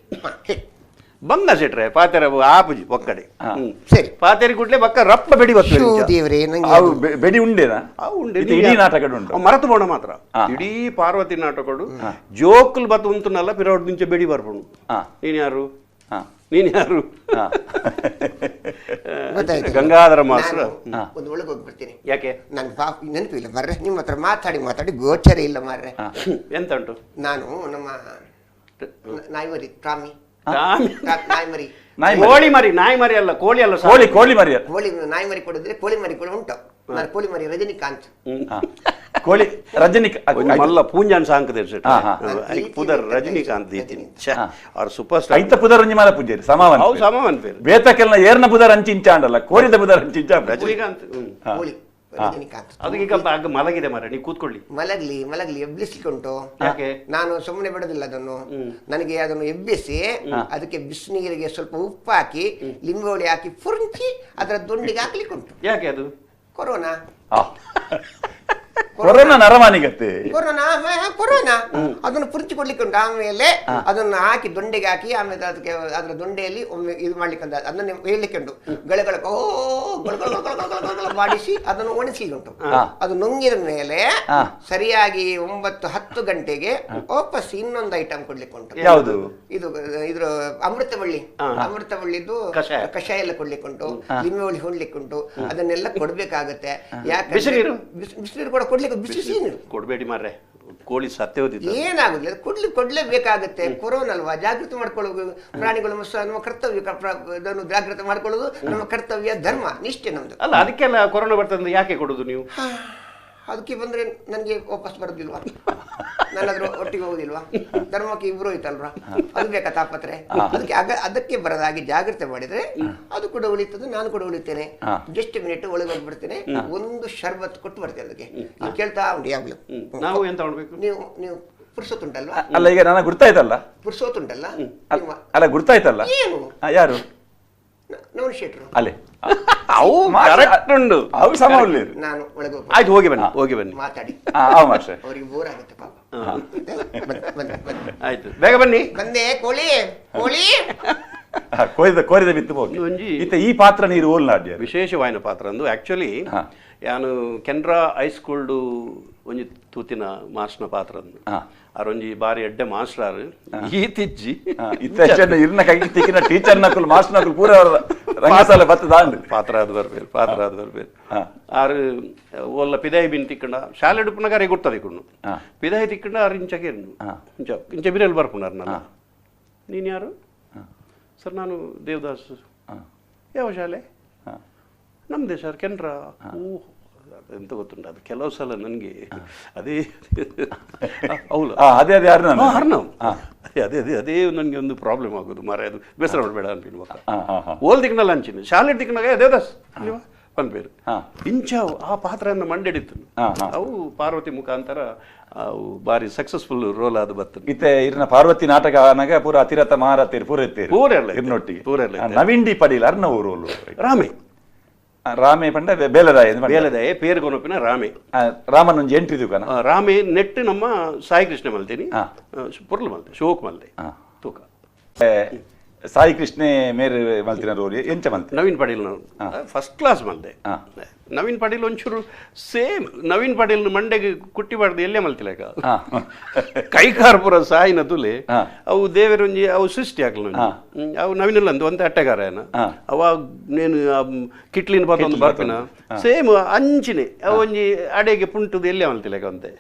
ಬಂದ ಶೆಟ್ರೆ ಪಾತೆರ ಆಪುಜಿ ಒಕ್ಕಡೆ ಸರಿ ಪಾತೆರಿ ಕೂಡ್ಲೆ ಬಕ್ಕ ರಪ್ಪ ಬೆಡಿ ಬರ್ತದೆ. ದೇವರೇ ಬೆಡಿ ಉಂಡೆನಾ? ಇಡೀ ನಾಟಕ ಉಂಟು ಮರತು ಬೋಣ ಮಾತ್ರ. ಇಡೀ ಪಾರ್ವತಿ ನಾಟಕಡು ಜೋಕುಲ್ ಬತ್ ಉಂಟುನಲ್ಲ ಪಿರೋಡ್ ನಿಂಚೆ ಬೆಡಿ ಬರ್ಬೋದು. ನೀನ್ ಯಾರು? ಗಂಗಾಧರ ಮಾಸ್ಟರ್. ಒಂದು ಒಳಗೆ ಹೋಗ್ಬಿಡ್ತೀನಿ. ಯಾಕೆ? ನನ್ ನೆನಪಿಲ್ಲ ಬರ್ರೆ, ನಿಮ್ಮ ಹತ್ರ ಮಾತಾಡಿ ಗೋಚರ ಇಲ್ಲ ಮಾರ್ರೆ. ಎಂತ ಉಂಟು? ನಾನು ನಮ್ಮ ನಾಯಿಮರಿ ಟಾಮಿ ಕೋಳಿ ಮರಿ, ನಾಯಿ ಮರಿ ಅಲ್ಲ, ಕೋಳಿ ಅಲ್ಲ, ಕೋಳಿ ಮರಿ ನಾಯಿ ಮರಿ ಕೊಡಿದ್ರೆ ಕೋಳಿ ಮರಿ ಕೂಡ ಉಂಟು. ನಾನು ಕೋಳಿ ಮರಿ ರಜನಿಕಾಂತ್. ಕೋಳಿ ರಜನಿಕಾಂತ್ ಮಲ್ಲ ಪೂಂಜಾನ್ ಸಾಂಕದ ಪುದರ್ ರಜನಿಕಾಂತ್ ದೀತಿನಿ ಅವ್ರ ಸೂಪರ್ ಸ್ಟಾರ್ ಐತ ಪುದರ್ ಒಂಜಿ ಮಾಲ ಪೂಜಾರಿ ಸಮಾವನ್ ಸಮಾವನ್ ಪೇರು ಬೇತಕ್ಕೆಲ್ಲ ಏರ್ನ ಪುದರ್ ಅಂಚಿಂಚ ಅಂಡಲ್ಲ, ಕೋಳಿದ ಪುದರ್ ಅಂಚಿಂಚ ರಜನಿಕಾಂತ್. ರಜನಿಕಾಂತ್ ಅದೀಗ ಮಲಗಿದೆ ಮರ, ನೀವು ಕೂತ್ಕೊಳ್ಳಿ. ಮಲಗ್ಲಿ ಎಬ್ಬಿಸ್ಲಿಕ್ಕುಂಟು. ಯಾಕೆ? ನಾನು ಸುಮ್ಮನೆ ಬಿಡೋದಿಲ್ಲ ಅದನ್ನು. ನನಗೆ ಅದನ್ನು ಎಬ್ಬಿಸಿ ಅದಕ್ಕೆ ಬಿಸಿನೀರಿಗೆ ಸ್ವಲ್ಪ ಉಪ್ಪು ಹಾಕಿ ಲಿಂಬೆ ಹಾಕಿ ಫುರ್ಚಿ ಅದರ ದೊಂಡಿಗೆ ಹಾಕ್ಲಿಕ್ಕುಂಟು. ಯಾಕೆ ಅದು? ಕೊರೋನಾ ನರಮಾನಿಗತ್ತೆ. ಕೊರೋನಾ ಅದನ್ನು ಪುರ್ಚಿ ಕೊಡ್ಲಿಕ್ಕೆ ಉಂಟು. ಆಮೇಲೆ ಅದನ್ನು ಹಾಕಿ ದೊಂಡೆಗೆ ಹಾಕಿ ಆಮೇಲೆ ಅದಕ್ಕೆ ಅದರ ದೊಂಡೆಯಲ್ಲಿ ಒಮ್ಮೆ ಇದು ಮಾಡ್ಲಿಕ್ಕೆ ಉಂಟು. ಅದನ್ನು ಹೇಳಲಿಕ್ಕೆ ಉಂಟು. ಗಳ ಮಾಡಿಸಿ ಅದನ್ನು ಒಣಸಿ ಉಂಟು. ಅದು ನುಂಗಿದ ಮೇಲೆ ಸರಿಯಾಗಿ 9-10 ಗಂಟೆಗೆ ವಾಪಸ್ ಇನ್ನೊಂದು ಐಟಮ್ ಕೊಡ್ಲಿಕ್ಕೆ ಉಂಟು. ಯಾವುದು? ಇದ್ರ ಅಮೃತಬಳ್ಳಿದ್ದು ಕಷಾಯ ಎಲ್ಲ ಕೊಡ್ಲಿಕ್ಕೆ ಉಂಟು. ಲಿಂಬೆ ಹುಳಿ ಹೊಡ್ಲಿಕ್ಕೆ ಉಂಟು. ಅದನ್ನೆಲ್ಲ ಕೊಡ್ಬೇಕಾಗತ್ತೆ. ಯಾಕೆ ಬಿಸಿನೀರು ಕೂಡ ಕೊಡ್ಲಿಕ್ಕೆ ಬಿಸಿ ನೀರು ಕೊಡ್ಬೇಡಿ ಮಾರ್ರೆ, ಕೋಳಿ ಸತ್ಯ ಹೋದಿತ್ತು. ಏನಾಗುದಿಲ್ಲ, ಕೊಡ್ಲೇಬೇಕಾಗತ್ತೆ. ಕೊರೋನಾ ಅಲ್ವಾ, ಜಾಗೃತಿ ಮಾಡ್ಕೊಳ್ಳೋದು ಪ್ರಾಣಿಗಳು ನಮ್ಮ ಕರ್ತವ್ಯ. ಇದನ್ನು ಜಾಗೃತಿ ಮಾಡ್ಕೊಳ್ಳೋದು ನಮ್ಮ ಕರ್ತವ್ಯ, ಧರ್ಮ, ನಿಷ್ಠೆ ನಮ್ದು ಅಲ್ಲ. ಅದಕ್ಕೆಲ್ಲ ಕೊರೋನಾ ಬರ್ತದೆ, ಯಾಕೆ ಕೊಡುದು ನೀವು? ಅದಕ್ಕೆ ಬಂದ್ರೆ ನನಗೆ ವಾಪಸ್ ಬರೋದಿಲ್ವಾ? ನಾನಾದ್ರೂ ಒಟ್ಟಿಗೆ ಹೋಗುದಿಲ್ವಾ? ಧರ್ಮಕ್ಕೆ ಇಬ್ರು ಐತಲ್ವಾ? ಅದು ಬೇಕಾ ತಾಪತ್ರೆ? ಅದಕ್ಕೆ ಬರದಾಗಿ ಜಾಗ್ರತೆ ಮಾಡಿದ್ರೆ ಅದು ಕೂಡ ಉಳಿತದೆ, ನಾನು ಕೂಡ ಉಳಿತೇನೆ. ಜಸ್ಟ್ ಮಿನಿಟ್ ಒಳಗೆ ಹೋಗ್ಬಿಡ್ತೇನೆ, ಒಂದು ಶರ್ಬತ್ ಕೊಟ್ಟು ಬರ್ತೇನೆ. ಅದಕ್ಕೆ ಕೇಳ್ತಾ ಉಂಟು ಯಾವಾಗಲೂ. ನಾವು ಎಂತ ಮಾಡ್ಬೇಕು? ನೀವು ಪುರ್ಸೋತುಂಟಲ್ಲ? ಅಲ್ಲ, ಈಗ ನನಗೆ ಗುರ್ತಾಯ್ತಲ್ಲ. ಪುರ್ಸೋತುಂಟಲ್ಲ? ಅಲ್ಲ, ಗುರ್ತಾಯ್ತಲ್ಲ. ಏನು? ಯಾರು? ನವನೀತ್ ಶೆಟ್ರು. ಅಲ್ಲೇ ಅವು ಕರೆಕ್ಟ್ ಉಂಟು, ಅವು ಸಮ ಉಳ್ಳಿ. ನಾನು ಒಳಗೆ ಹೋಗಿ ಆಯ್ತು, ಹೋಗಿ ಬನ್ನಿ ಮಾತಾಡಿ. ಅವ್ರಿಗೆ ಬೋರ್ ಆಗುತ್ತೆ ಪಾಪ. ಆಯ್ತು, ಬೇಗ ಬನ್ನಿ. ಬಂದೆ. ಕೋಳಿ ಕೋರಿದ ಬಿತ್ತು ಹೋಗಿ ಈ ಪಾತ್ರ ನೀರು ಓಲ್ನಾಡ್ಯ ವಿಶೇಷವಾಯಿನ ಪಾತ್ರ ಅಂದು ಆಕ್ಚುಲಿ ಯಾನು ಕೆನರಾ ಹೈಸ್ಕೂಲ್ಡು ಒಂಜಿ ತೂತಿನ ಮಾಸ್ಟರ್ನ ಪಾತ್ರ ಅಂದು ಅರೊಂಜಿ ಬಾರಿ ಎಡ್ಡೆ ಮಾಸ್ಟರ್ ಈತಿಜ್ಜಿ ಇರ್ನ ಕೈ ತಿಕ್ಕಿನ ಟೀಚರ್ ನಕುಲು ಮಾಸ್ಟರ್ ನಕುಲು ಪೂರ ರಂಗಸಾಲೆ ಬತ್ತದಾಂಡು ಪಾತ್ರ ಅದು ಬರ್ಬೇರು ಆರು ಒಲ್ಲ ಪಿದಾಯಿ ಬಿನ್ ತಿಕ್ಕಂಡ ಶಾಲೆ ಡುಪ್ಪುನಗಾರೆ ಗುರ್ತದೆ ಕುಣ್ಣು ಪಿದಾಯಿ ತಿಕ್ಕಂಡ ಆರು ಇಂಚಗೇರ್ನು ಇಂಚ ಬಿರಲ್ ಬರ್ಪುನಾರ್ನಲ್ಲ. ನೀನು ಯಾರು? ಸರ್ ನಾನು ದೇವದಾಸ್. ಯಾವ ಶಾಲೆ? ನಮ್ಮದೇ ಸರ್, ಕೆನರಾ. ಓಹ್, ಎಂತ ಗೊತ್ತುಂಟು, ಅದು ಕೆಲವು ಸಲ ನನಗೆ ಅದೇ ಹೌದು ಅದೇ ನನಗೆ ಒಂದು ಪ್ರಾಬ್ಲಮ್ ಆಗೋದು ಮಾರ. ಅದು ಬೇಸರ ಮಾಡಬೇಡ ಅನ್ಪಿಲ್ವ ಓಲ್ ದಿಕ್ಕಿನಲ್ಲ ಅಂಚಿನ ಶಾಲೆ ದಿಕ್ಕಿನಾಗ ದೇವದಾಸ್ ಅಲ್ವಾ ಪನ್ಪೇರು ಇಂಚ ಆ ಪಾತ್ರವನ್ನು ಮಂಡಿಡಿತ್ತು. ಅವು ಪಾರ್ವತಿ ಮುಖಾಂತರ ಅವು ಬಾರಿ ಸಕ್ಸಸ್ಫುಲ್ ರೋಲ್ ಆದ ಬರ್ತದೆ. ಇತ್ತೆ ಇರ್ನ ಪಾರ್ವತಿ ನಾಟಕ ಪೂರ ಅತಿರಥ ಮಹಾರಥೇರು ಪೂರ ಇರ್ತೀರಿ ಪೂರೆಲ್ಲ ಇರ್ನೊಟ್ಟಿಗೆ ಪೂರೆಲ್ಲ ನವೀನ್ ಡಿ ಪಡೀಲ್ ಅರ್ನ ರೋಲ್ ರಾಮೇ ರಾಮೆ ಪಂಡ ಬೇಲದಾಯ ಬೇಲದಾಯ ಪೇರು ಕೊನೊಪ್ಪಿನ ರಾಮೆ ರಾಮನ್ ಒಂಜಿ ಎಂಟ್ರಿ ತೂಕನ ರಾಮೆ ನೆಟ್ಟು ನಮ್ಮ ಸಾಯಿ ಕೃಷ್ಣ ಮಲ್ತೇನಿ ಪುರ್ಲು ಮಲ್ತೆ ಶೋಕ್ ಮಲ್ತೆ ತೂಕ ಸಾಯಿ ಕೃಷ್ಣೆ ಮೇರೆ ಮಲ್ತಿನ ರೋಲಿ ಎಂಚ ಮಲ್ತೆ ನವೀನ್ ಪಾಟೀಲ್ ಫಸ್ಟ್ ಕ್ಲಾಸ್ ಮಲ್ತೆ ನವೀನ್ ಪಾಟೀಲ್ ಒಂಚೂರು ಸೇಮ್ ನವೀನ್ ಪಾಟೀಲ್ ಮಂಡೆಗೆ ಕುಟ್ಟಿ ಬಾರ್ದು ಎಲ್ಲೇ ಮಲ್ತಿಲೇಕ ಕೈಕಾರ್ಪುರ ಸಾಯಿನ ತುಲೆ ಅವು ದೇವರೊಂಜಿ ಅವು ಸೃಷ್ಟಿ ಆಗ್ಲ ಅವು ನವೀನಲ್ಲ ಅಂದು ಒಂದೇ ಅಟ್ಟೆಗಾರನ ಅವ ನೇನು ಕಿಟ್ಲಿನ ಬತ್ತೊಂದು ಬರ್ಪಿನ ಸೇಮ್ ಅಂಚಿನೆ ಅವು ಒಂಜಿ ಅಡೆಗೆ ಪುಂಟುದು ಎಲ್ಲೇ ಮಲ್ತಿಲೇಕ ಅಂತೆ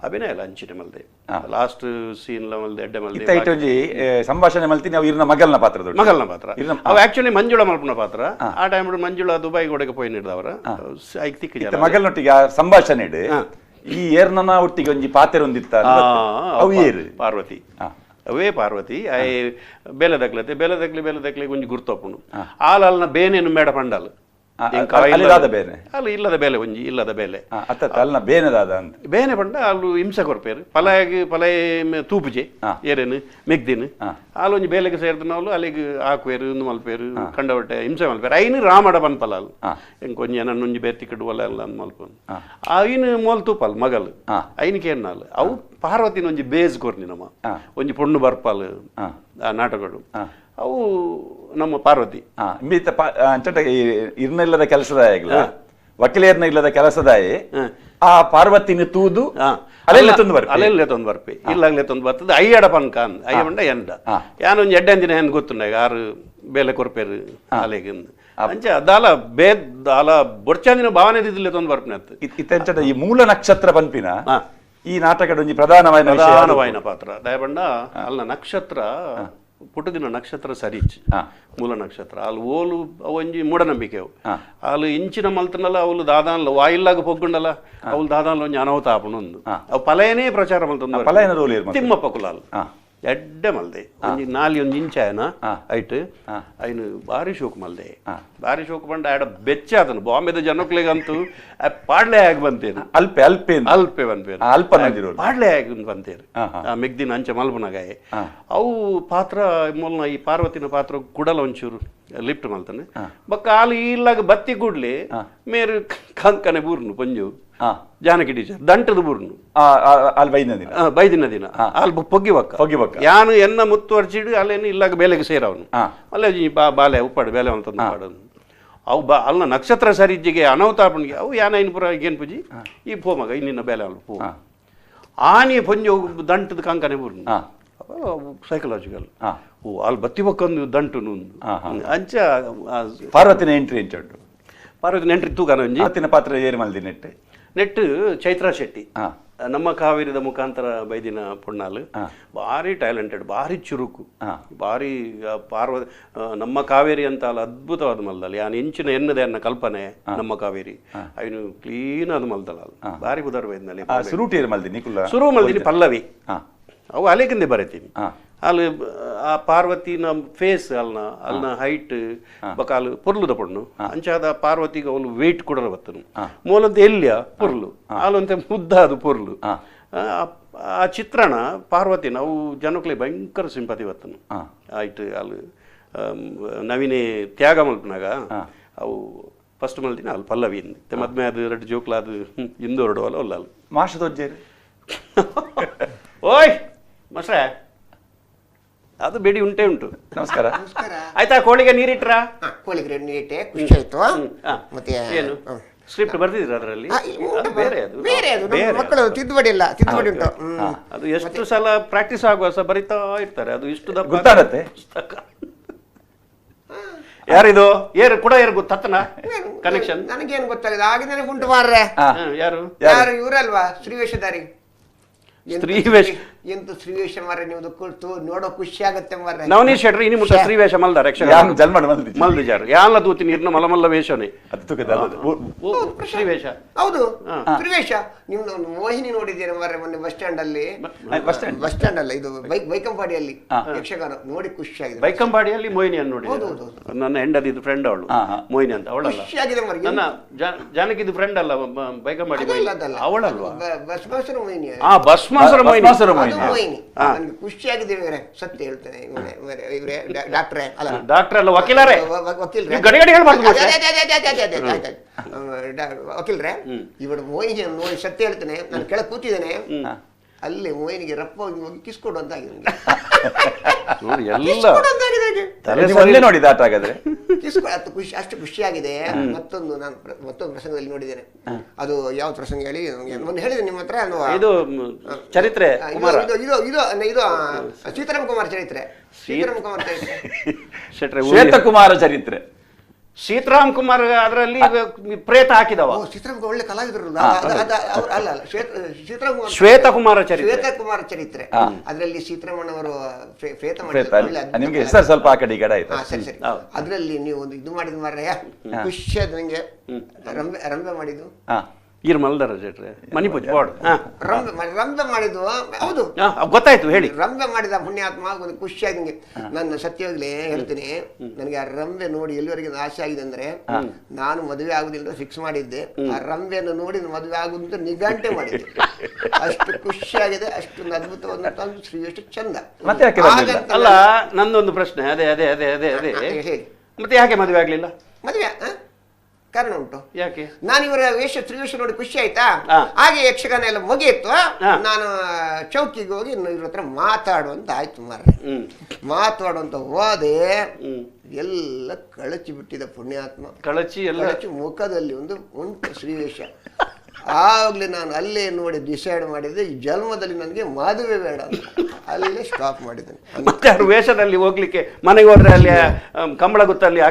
ಅಭಿನಯ ಎಲ್ಲ ಅಂಚಿನೆ ಮಲ್ದೆ ಲಾಸ್ಟ್ ಸೀನ್ ಮಲ್ದೆ ಎಡ್ಡೆ ಮಲ್ದೆ ಸಂಭಾಷಣೆ ಮಲ್ತೀನಿ ಅವು ಇರ್ನ ಮಗಲ್ನ ಪಾತ್ರ ಮಗಲ್ನ ಪಾತ್ರ ಅವು ಆಕ್ಚುಲಿ ಮಂಜುಳ ಮಲ್ಪನ ಪಾತ್ರ ಆ ಟೈಮ್ ಮಂಜುಳ ದುಬೈ ಗೋಡೆಗೆ ಪೋಯಿ ನೀಡಿದವರ ಮಗನೊಟ್ಟಿಗೆ ಸಂಭಾಷಣೆ ಈ ಏರ್ನ ಒಟ್ಟಿಗೆ ಒಂಜಿ ಪಾತ್ರೆ ಒಂದಿತ್ತ ಅವು ಏರು ಪಾರ್ವತಿ ಅವೇ ಪಾರ್ವತಿ ಬೇಲದಕ್ಲೆ ಒಂಜಿ ಗುರ್ತೊಪ್ಪುನು ಆಲಲ್ನ ಬೇನೇನು ಮೇಡ ಪಂಡಲ್ ಬೇನೆ ಅಲ್ಲಿ ಇಲ್ಲದ ಬೇಲೆ ಒಂಜಿ ಇಲ್ಲದ ಬೇಲೆ ಅಲ್ನ ಬೇನೆದಾದ ಬೇನೆ ಪಂಡ ಅಲ್ಲು ಹಿಂಸೆ ಕೊರ್ಪೇರು ಪಲಯ ತೂಪುಜೆ ಏರೇನು ಮೆಗ್ದಿನು ಅಲ್ಲಿ ಒಂಜಿ ಬೇಲೆಗೆ ಸೇರ್ದು ಅವ್ಲು ಅಲ್ಲಿಗೆ ಹಾಕುವೇರು ಮಲ್ಪೇರು ಕಂಡ ಹೊಟ್ಟೆ ಹಿಂಸೆ ಮಲ್ಪೇರು ಐನು ರಾಮಡ ಪನ್ಪಲ್ಲ ಅಲ್ಲು ಹೆಂಗೆ ಕೊಂಜ ನನ್ನೊಂಜಿ ಬೇರ್ತಿ ಕಡು ಒಲೆ ಅಲ್ಲ ಅಂದ್ ಮಲ್ಪನು ಐನು ಮೋಲ್ ತೂಪಲ್ ಮಗಲ್ ಐನಕ್ಕೆ ಏನಾಲ್ ಅವು ಪಾರ್ವತಿನ ಒಂಜಿ ಬೇಸ್ ಕೊರ್ನಿ ನಮ್ಮ ಒಂಜಿ ಪೊಣ್ಣು ಬರ್ಪಲ್ ಆ ನಾಟಕಗಳು ಅವು ನಮ್ಮ ಪಾರ್ವತಿ ಇರ್ನಿಲ್ಲದ ಕೆಲಸದಾಯ ವಕೀಲೇರ್ನ ಇಲ್ಲದ ಕೆಲಸದಾಯ ಆ ಪಾರ್ವತಿನ ತೂದು ಅಲ್ಲೆಲ್ಲ ತಂದು ಬರ್ಪೆ ಇಲ್ಲಾಗ್ಲೇ ತಂದು ಬರ್ತದೆ ಅಯ್ಯಡ ಪನ್ಕ ಅಯ್ಯ ಬಂಡ ಎಂಡ ಯಾನೊಂದು ಎಡ್ಡಂದಿನ ಹೆಂಗ್ ಗೊತ್ತುಂಡ ಯಾರು ಬೇಲೆ ಕೊರ್ಪೇರು ಅಲೆಗೆ ಅಂಚೆ ಅದಾಲ ಬೇದ ಬೊಡ್ಚಾಂದಿನ ಭಾವನೆ ಇದಿಲ್ಲ ತಂದು ಬರ್ಪನೆ ಇತ್ತೆಂಚ ಈ ಮೂಲ ನಕ್ಷತ್ರ ಪನ್ಪಿನ ಈ ನಾಟಕದ ಒಂಜಿ ಪ್ರಧಾನವಾದ ಪಾತ್ರ ದಯಬಂಡ ಅಲ್ಲ ನಕ್ಷತ್ರ ಪುಟದಿನ ನಕ್ಷತ್ರ ಸರೀಚ್ ಮೂಲ ನಕ್ಷತ್ರ ಅಲ್ಲಿ ಓಲು ಒಂಜಿ ಮೂಢನಂಬಿಕೆ ಅವು ಅಲ್ಲಿ ಇಂಚಿನ ಮಲ್ತನಲ್ಲ ಅವಳು ದಾದಾನ್ಲ ವಾಯಿಲ್ಲಾಗ ಪೊಗ್ಗುಂಡಲ್ಲ ಅವಳು ದಾದಾನ್ಲ ಒಂಜಿ ಅನಾಹುತ ಆಪಣೊಂದು ಅವು ಪಲಯನೇ ಪ್ರಚಾರ ಮಲ್ತಂದು ತಿಮ್ಮಪ್ಪ ಕುಲಾಲ್ ಎಡ್ಡೆ ಮಲ್ದೆ ಒಂಜಿ ನಾಲಿ ಒಂಜಿ ಇಂಚಾಯನ ಐಟ್ ಐನು ಬಾರಿ ಶೋಕ್ ಮಲ್ದೆ ಬಾರಿ ಶೋಕ್ ಬಂಡ ಆಡ ಬೆಚ್ಚ ಆತನು ಬಾಂಬೆದ ಜನಕ್ಲೆಗಂತೂ ಪಾಡ್ಲೆ ಆಗಿ ಬಂತೇನು ಅಲ್ಪೆ ಅಲ್ಪೆ ಅಲ್ಪೆ ಬಂತೇರು ಪಾಡ್ಲೆ ಆಗಿ ಬಂತೇರು ಮೆಗ್ದಿನ ಅಂಚೆ ಮಲ್ಪನಾಗಾಯ ಅವು ಪಾತ್ರ ಮೂಲನ ಈ ಪಾರ್ವತಿನ ಪಾತ್ರ ಕುಡಲ ಒಂಚೂರು ಲಿಫ್ಟ್ ಮಲ್ತಾನೆ ಬಕ್ಕ ಅಲ್ಲಿ ಇಲ್ಲಾಗ ಬತ್ತಿ ಕೂಡ್ಲಿ ಮೇರು ಕಂಕನೆ ಬೂರ್ನು ಪಂಜು ಜಾನಕಿ ಟೀಚರ್ ದಂಟದ ಬೂರ್ನು ಬೈದಿನ ದಿನ ಅಲ್ಲಿ ಪೊಗ್ಗಿಬಕ್ಕ ಯಾನು ಎನ್ನ ಮುತ್ತುವರ್ಚಿಡು ಅಲ್ಲೇನು ಇಲ್ಲಾಗ ಬೇಲೆಗೆ ಸೇರವನು ಅಲ್ಲೇ ಬಾಲೆ ಉಪ್ಪಾಡು ಬೇಲೆ ಅಂತಂದು ಮಾಡೋನು ಅವು ಅಲ್ಲ ನಕ್ಷತ್ರ ಸರಿಜ್ಜಿಗೆ ಅನವತಾಪಣಿಗೆ ಅವು ಯಾನ ಐನಪುರ ಏನ್ ಪೂಜಿ ಈ ಪೋ ಮಗ ಇನ್ನಿನ್ನ ಬೇಲೆ ಅಲ್ಲ ಪೋ ಆನಿ ಪೊಂಜು ದಂಟದ ಕಂಕನೆ ಬೂರ್ನು ಸೈಕಲಾಜಿಕಲ್ ಓ ಅಲ್ಲಿ ಬತ್ತಿ ಬಕ್ಕೊಂದು ದಂಟು ಅಂಚ ಪಾರ್ವತಿನ ಎಂಟ್ರಿ ಎಂಟು ಪಾರ್ವತಿನ ಎಂಟ್ರಿ ತೂಕನ ಒಂಜಿ ಪಾತ್ರ ಏರು ಮಲ್ದಿ ನೆಟ್ಟು ಚೈತ್ರಾ ಶೆಟ್ಟಿ ನಮ್ಮ ಕಾವೇರಿದ ಮುಖಾಂತರ ಬೈದಿನ ಪುಣ್ಣಾಲು ಭಾರಿ ಟ್ಯಾಲೆಂಟೆಡ್ ಭಾರಿ ಚುರುಕು ಭಾರಿ ನಮ್ಮ ಕಾವೇರಿ ಅಂತ ಅಲ್ಲ ಅದ್ಭುತವಾದ ಮಲ್ದಲ್ಲ ಯಾನ್ ಇಂಚಿನ ಎನ್ನದೆ ಅನ್ನ ಕಲ್ಪನೆ ನಮ್ಮ ಕಾವೇರಿ ಅವನು ಕ್ಲೀನ್ ಆದ ಮಲ್ದಲ್ಲ ಭಾರಿ ಬುಧರ್ ಬೈದ್ನಲ್ಲಿ ಶುರು ಮಲ್ದಿನಿ ಪಲ್ಲವಿ ಅವು ಅಲೆಕಿಂದೆ ಬರೀತೀನಿ ಅಲ್ಲಿ ಆ ಪಾರ್ವತಿನ ಫೇಸ್ ಅಲ್ನ ಹೈಟ್ ಬಕ ಅಲ್ಲಿ ಪೊರ್ಲುದ ಪೊಣ್ಣು ಅಂಚಾದ ಪಾರ್ವತಿಗೆ ಅವಳು ವೆಯ್ಟ್ ಕೊಡಲ ಬತ್ತನು ಮೂಲಂತ ಎಲ್ಲಿಯ ಪೊರ್ಲು ಅಲ್ಲಂತೆ ಮುದ್ದಾದು ಪೊರ್ಲು ಆ ಚಿತ್ರಣ ಪಾರ್ವತಿನ ಅವು ಜನಕ್ಲೆ ಭಯಂಕರ ಸಿಂಪತಿ ಬತ್ತನು ಆಯ್ತು ಅಲ್ಲಿ ನವೀನೇ ತ್ಯಾಗ ಮಲ್ಪನಾಗ ಅವು ಫಸ್ಟ್ ಮಲ್ತಿನ ಅಲ್ಲಿ ಪಲ್ಲವಿ ಮದ್ಮೆ ಅದು ಎರಡು ಜೋಕ್ಲ ಅದು ಇಂದೋರ್ಡು ಅಲ್ಲ ಅಲ್ಲ ಅಲ್ಲಿ ಮಾಷದೊಜ್ಜೇರಿ ಓಯ್ ಮಸ್ರೆ ಅದು ಬೇಡಿ ಉಂಟೆ ಉಂಟು ನಮಸ್ಕಾರ ಆಯ್ತಾ ಕೋಳಿಗೆ ನೀರಿಟ್ರಾ ಕೋಳಿಗೆ ನೀರಿಟ್ಟೆ ಖುಷಿ ಆಯ್ತು ಮತ್ತೆ ಏನು ಸ್ಕ್ರಿಪ್ಟ್ ಬರ್ದಿದ್ರ ಅದರಲ್ಲಿ ಬೇರೆ ಅದು ಮಕ್ಕಳು ತಿದ್ದುಪಡಿ ಇಲ್ಲ ತಿದ್ದುಪಡಿ ಉಂಟು ಅದು ಎಷ್ಟು ಸಲ ಪ್ರಾಕ್ಟೀಸ್ ಆಗುವ ಸಹ ಬರಿತಾ ಇರ್ತಾರೆ ಅದು ಇಷ್ಟು ದಪ್ಪ ಗೊತ್ತಾಗತ್ತೆ ಯಾರಿದು ಏರು ಕೂಡ ಏರು ಗೊತ್ತನ ಕನೆಕ್ಷನ್ ನನಗೇನು ಗೊತ್ತಾಗಿದೆ ಆಗಿ ನನಗೆ ಉಂಟು ಮಾರ್ರೆ ಯಾರು ಯಾರು ಇವರಲ್ವಾ ಶ್ರೀವೇಷಧಾರಿ ಸ್ತ್ರೀವೇಷ ಎಂತ ಶ್ರೀವೇಷ ಮಾರ್ರೆ ನೀವು ಕೊಡ್ತು ನೋಡೋ ಖುಷಿ ಆಗತ್ತೆ ಮಾರ್ರೆ ನವನೀಶ್ ಶೆಟ್ರಿ ಇನ್ನು ಮುಂದೆ ಸ್ತ್ರೀವೇಷ ಮಲ್ದಾರ ಮಲ್ದಿಜಾರು ಯಾಲ ದೂತಿ ನೀರ್ನ ಮಲಮಲ್ಲ ವೇಷನೇ ಶ್ರೀವೇಷ ಹೌದು ಶ್ರೀವೇಷ ನೀವು ಮೋಹಿನಿ ನೋಡಿದ್ದೀರಾ ಮಾರ್ರೆ ಮೊನ್ನೆ ಬಸ್ ಸ್ಟ್ಯಾಂಡ್ ಅಲ್ಲಿ ಬಸ್ ಸ್ಟ್ಯಾಂಡ್ ಅಲ್ಲ ಇದು ಬೈಕಂಪಾಡಿಯಲ್ಲಿ ಯಕ್ಷಗಾನ ನೋಡಿ ಖುಷಿ ಆಗಿದೆ ಬೈಕಂಪಾಡಿಯಲ್ಲಿ ಮೋಹಿನಿಯನ್ನು ನೋಡಿ ನನ್ನ ಹೆಂಡದಿದ್ದು ಫ್ರೆಂಡ್ ಅವಳು ಮೋಹಿನಿ ಅಂತ ಅವಳಲ್ಲ ಖುಷಿ ಆಗಿದೆ ಮಾರ್ರೆ ನನ್ನ ಜಾನಕಿದು ಫ್ರೆಂಡ್ ಅಲ್ಲ ಬೈಕಂಪಾಡಿ ಅವಳಲ್ವಾ ಭಸ್ಮಾಸುರ ಮೋಹಿನಿ ಭಸ್ಮಾಸುರ ಮೋಹಿನಿ ಮೋಹಿನಿ ನನಗೆ ಖುಷಿಯಾಗಿದೆ ಇವರೇ, ಸತ್ಯ ಹೇಳ್ತೇನೆ ಇವರೇ ಡಾಕ್ಟ್ರೇ ಅಲ್ಲ ಡಾಕ್ಟರ್ ಅಲ್ಲ ವಕೀಲರೇ, ವಕೀಲ್ರೆ ಗಡಿಗಡಿ ಹೇಳ್ಬಾರ್ದು. ವಕೀಲ್ರೆ ಇವಳು ಮೋಹಿನಿಯನ್ನು ನೋಡಿ ಸತ್ಯ ಹೇಳ್ತೇನೆ, ನಾನು ಕೆಳಗೆ ಕೂತಿದ್ದೇನೆ, ಅಲ್ಲಿ ಮೋಹಿನಿಗೆ ರಪ್ಪ ಹೋಗಿ ಕಿಸ್ಕೊಡು ಅಂತ ಆಗಿದೆ. ನೋಡಿದ ಆಟ ಹಾಗಾದ್ರೆ ಕಿಸ್ಕೊಡು ಖುಷಿ, ಅಷ್ಟು ಖುಷಿಯಾಗಿದೆ. ಮತ್ತೊಂದು ಪ್ರಸಂಗದಲ್ಲಿ ನೋಡಿದ್ದೇನೆ, ಅದು ಯಾವ ಪ್ರಸಂಗ ಹೇಳಿ ಒಂದು ಹೇಳಿದೆ ನಿಮ್ಮ ಹತ್ರ, ಇದು ಚರಿತ್ರೆ ಇದು ಸೀತಾರಾಮ್ ಕುಮಾರ್ ಚರಿತ್ರೆ, ಸೀತಾರಾಮ್ ಕುಮಾರ್ ಚರಿತ್ರೆ, ಶ್ವೇತಕುಮಾರ ಚರಿತ್ರೆ. ಸೀತಾರಾಮ್ ಕುಮಾರ್ ಅದರಲ್ಲಿ ಪ್ರೇತ ಹಾಕಿದವ. ಸೀತಾರಾಮ್ ಕುಮಾರ್ ಒಳ್ಳೆ ಕಲಾವಿದರು ಅಲ್ಲ, ಶ್ವೇತಕುಮಾರ ಚರಿತ್ರೆ. ಅದರಲ್ಲಿ ಸೀತಾರಾಮಣ್ಣವರು ಪ್ರೇತ ನಿಮ್ಗೆ ಹೆಸರು ಸ್ವಲ್ಪ ಆ ಕಡೆ ಈ ಕಡೆ ಆಯ್ತು. ಸರಿ ಸರಿ. ಅದ್ರಲ್ಲಿ ನೀವು ಒಂದು ಇದು ಮಾಡಿದ್ ಮಾರ್ರೆ ಖುಷಿ ಆದ ನಂಗೆ, ರಂಬೆ ಮಾಡಿದ್ದು ಈರ್ ಮಲ್ದಾರ ಜೇಟ್ರೆ ಮಣಿಪೂಜ್ ಬೋರ್ಡ್ ರಂಬೆ ಮಾಡಿದ್ದು ಹೌದು ಗೊತ್ತಾಯ್ತು ಹೇಳಿ. ರಂಬೆ ಮಾಡಿದ ಪುಣ್ಯಾತ್ಮ ಒಂದು ಖುಷಿಯಾಗಿ ನಂಗೆ. ನನ್ನ ಸತ್ಯವಾಗ್ಲೇ ಹೇಳ್ತೀನಿ, ನನಗೆ ಆ ರಂಬೆ ನೋಡಿ ಎಲ್ಲಿವರೆಗೆ ಆಸೆ ಆಗಿದೆ ಅಂದ್ರೆ, ನಾನು ಮದುವೆ ಆಗುದಿಲ್ಲ ಫಿಕ್ಸ್ ಮಾಡಿದ್ದೆ, ಆ ರಂಬೆಯನ್ನು ನೋಡಿ ಮದುವೆ ಆಗುದಂತ ನಿಗಂಟೆ ಮಾಡಿದ್ದೆ. ಅಷ್ಟು ಖುಷಿಯಾಗಿದೆ, ಅಷ್ಟೊಂದು ಅದ್ಭುತವಾದಂತ ಶ್ರೀ ಎಷ್ಟು ಚಂದ. ಅಲ್ಲ ನಂದೊಂದು ಪ್ರಶ್ನೆ, ಅದೇ ಅದೇ ಅದೇ ಅದೇ ಅದೇ ಹೇಳಿ ಮತ್ತೆ ಯಾಕೆ ಮದುವೆ ಆಗ್ಲಿಲ್ಲ? ಮದುವೆ ಕಾರಣ ಉಂಟು. ಯಾಕೆ? ನಾನು ಇವರ ಶ್ರೀವೇಶ ನೋಡಿ ಖುಷಿ ಆಯ್ತಾ, ಹಾಗೆ ಯಕ್ಷಗಾನ ಎಲ್ಲ ಮುಗಿಯಿತು, ನಾನು ಚೌಕಿಗೆ ಹೋಗಿ ಇವ್ರ ಹತ್ರ ಮಾತಾಡುವಂತ ಆಯ್ತು ಮಾರ್ರೆ. ಮಾತಾಡುವಂತ ಹೋದೆ, ಎಲ್ಲ ಕಳಚಿ ಬಿಟ್ಟಿದ ಪುಣ್ಯಾತ್ಮ, ಕಳಚಿ ಮುಖದಲ್ಲಿ ಒಂದು ಉಂಟು ಶ್ರೀವೇಶ. ಆಗ್ಲೇ ನಾನು ಅಲ್ಲೇ ನೋಡಿ ಡಿಸೈಡ್ ಮಾಡಿದ್ದೆ, ಈ ಜನ್ಮದಲ್ಲಿ ನನಗೆ ಮದುವೆ ಬೇಡ ಅಂತ ಅಲ್ಲೇ ಸ್ಟಾಪ್ ಮಾಡಿದ್ದೇನೆ. ಮತ್ತೆ ಅವ್ರ ವೇಷದಲ್ಲಿ ಹೋಗ್ಲಿಕ್ಕೆ ಮನೆಗೆ ಹೋದ್ರೆ ಅಲ್ಲಿ ಕಂಬಳ ಗುತ್ತಲ್ಲಿ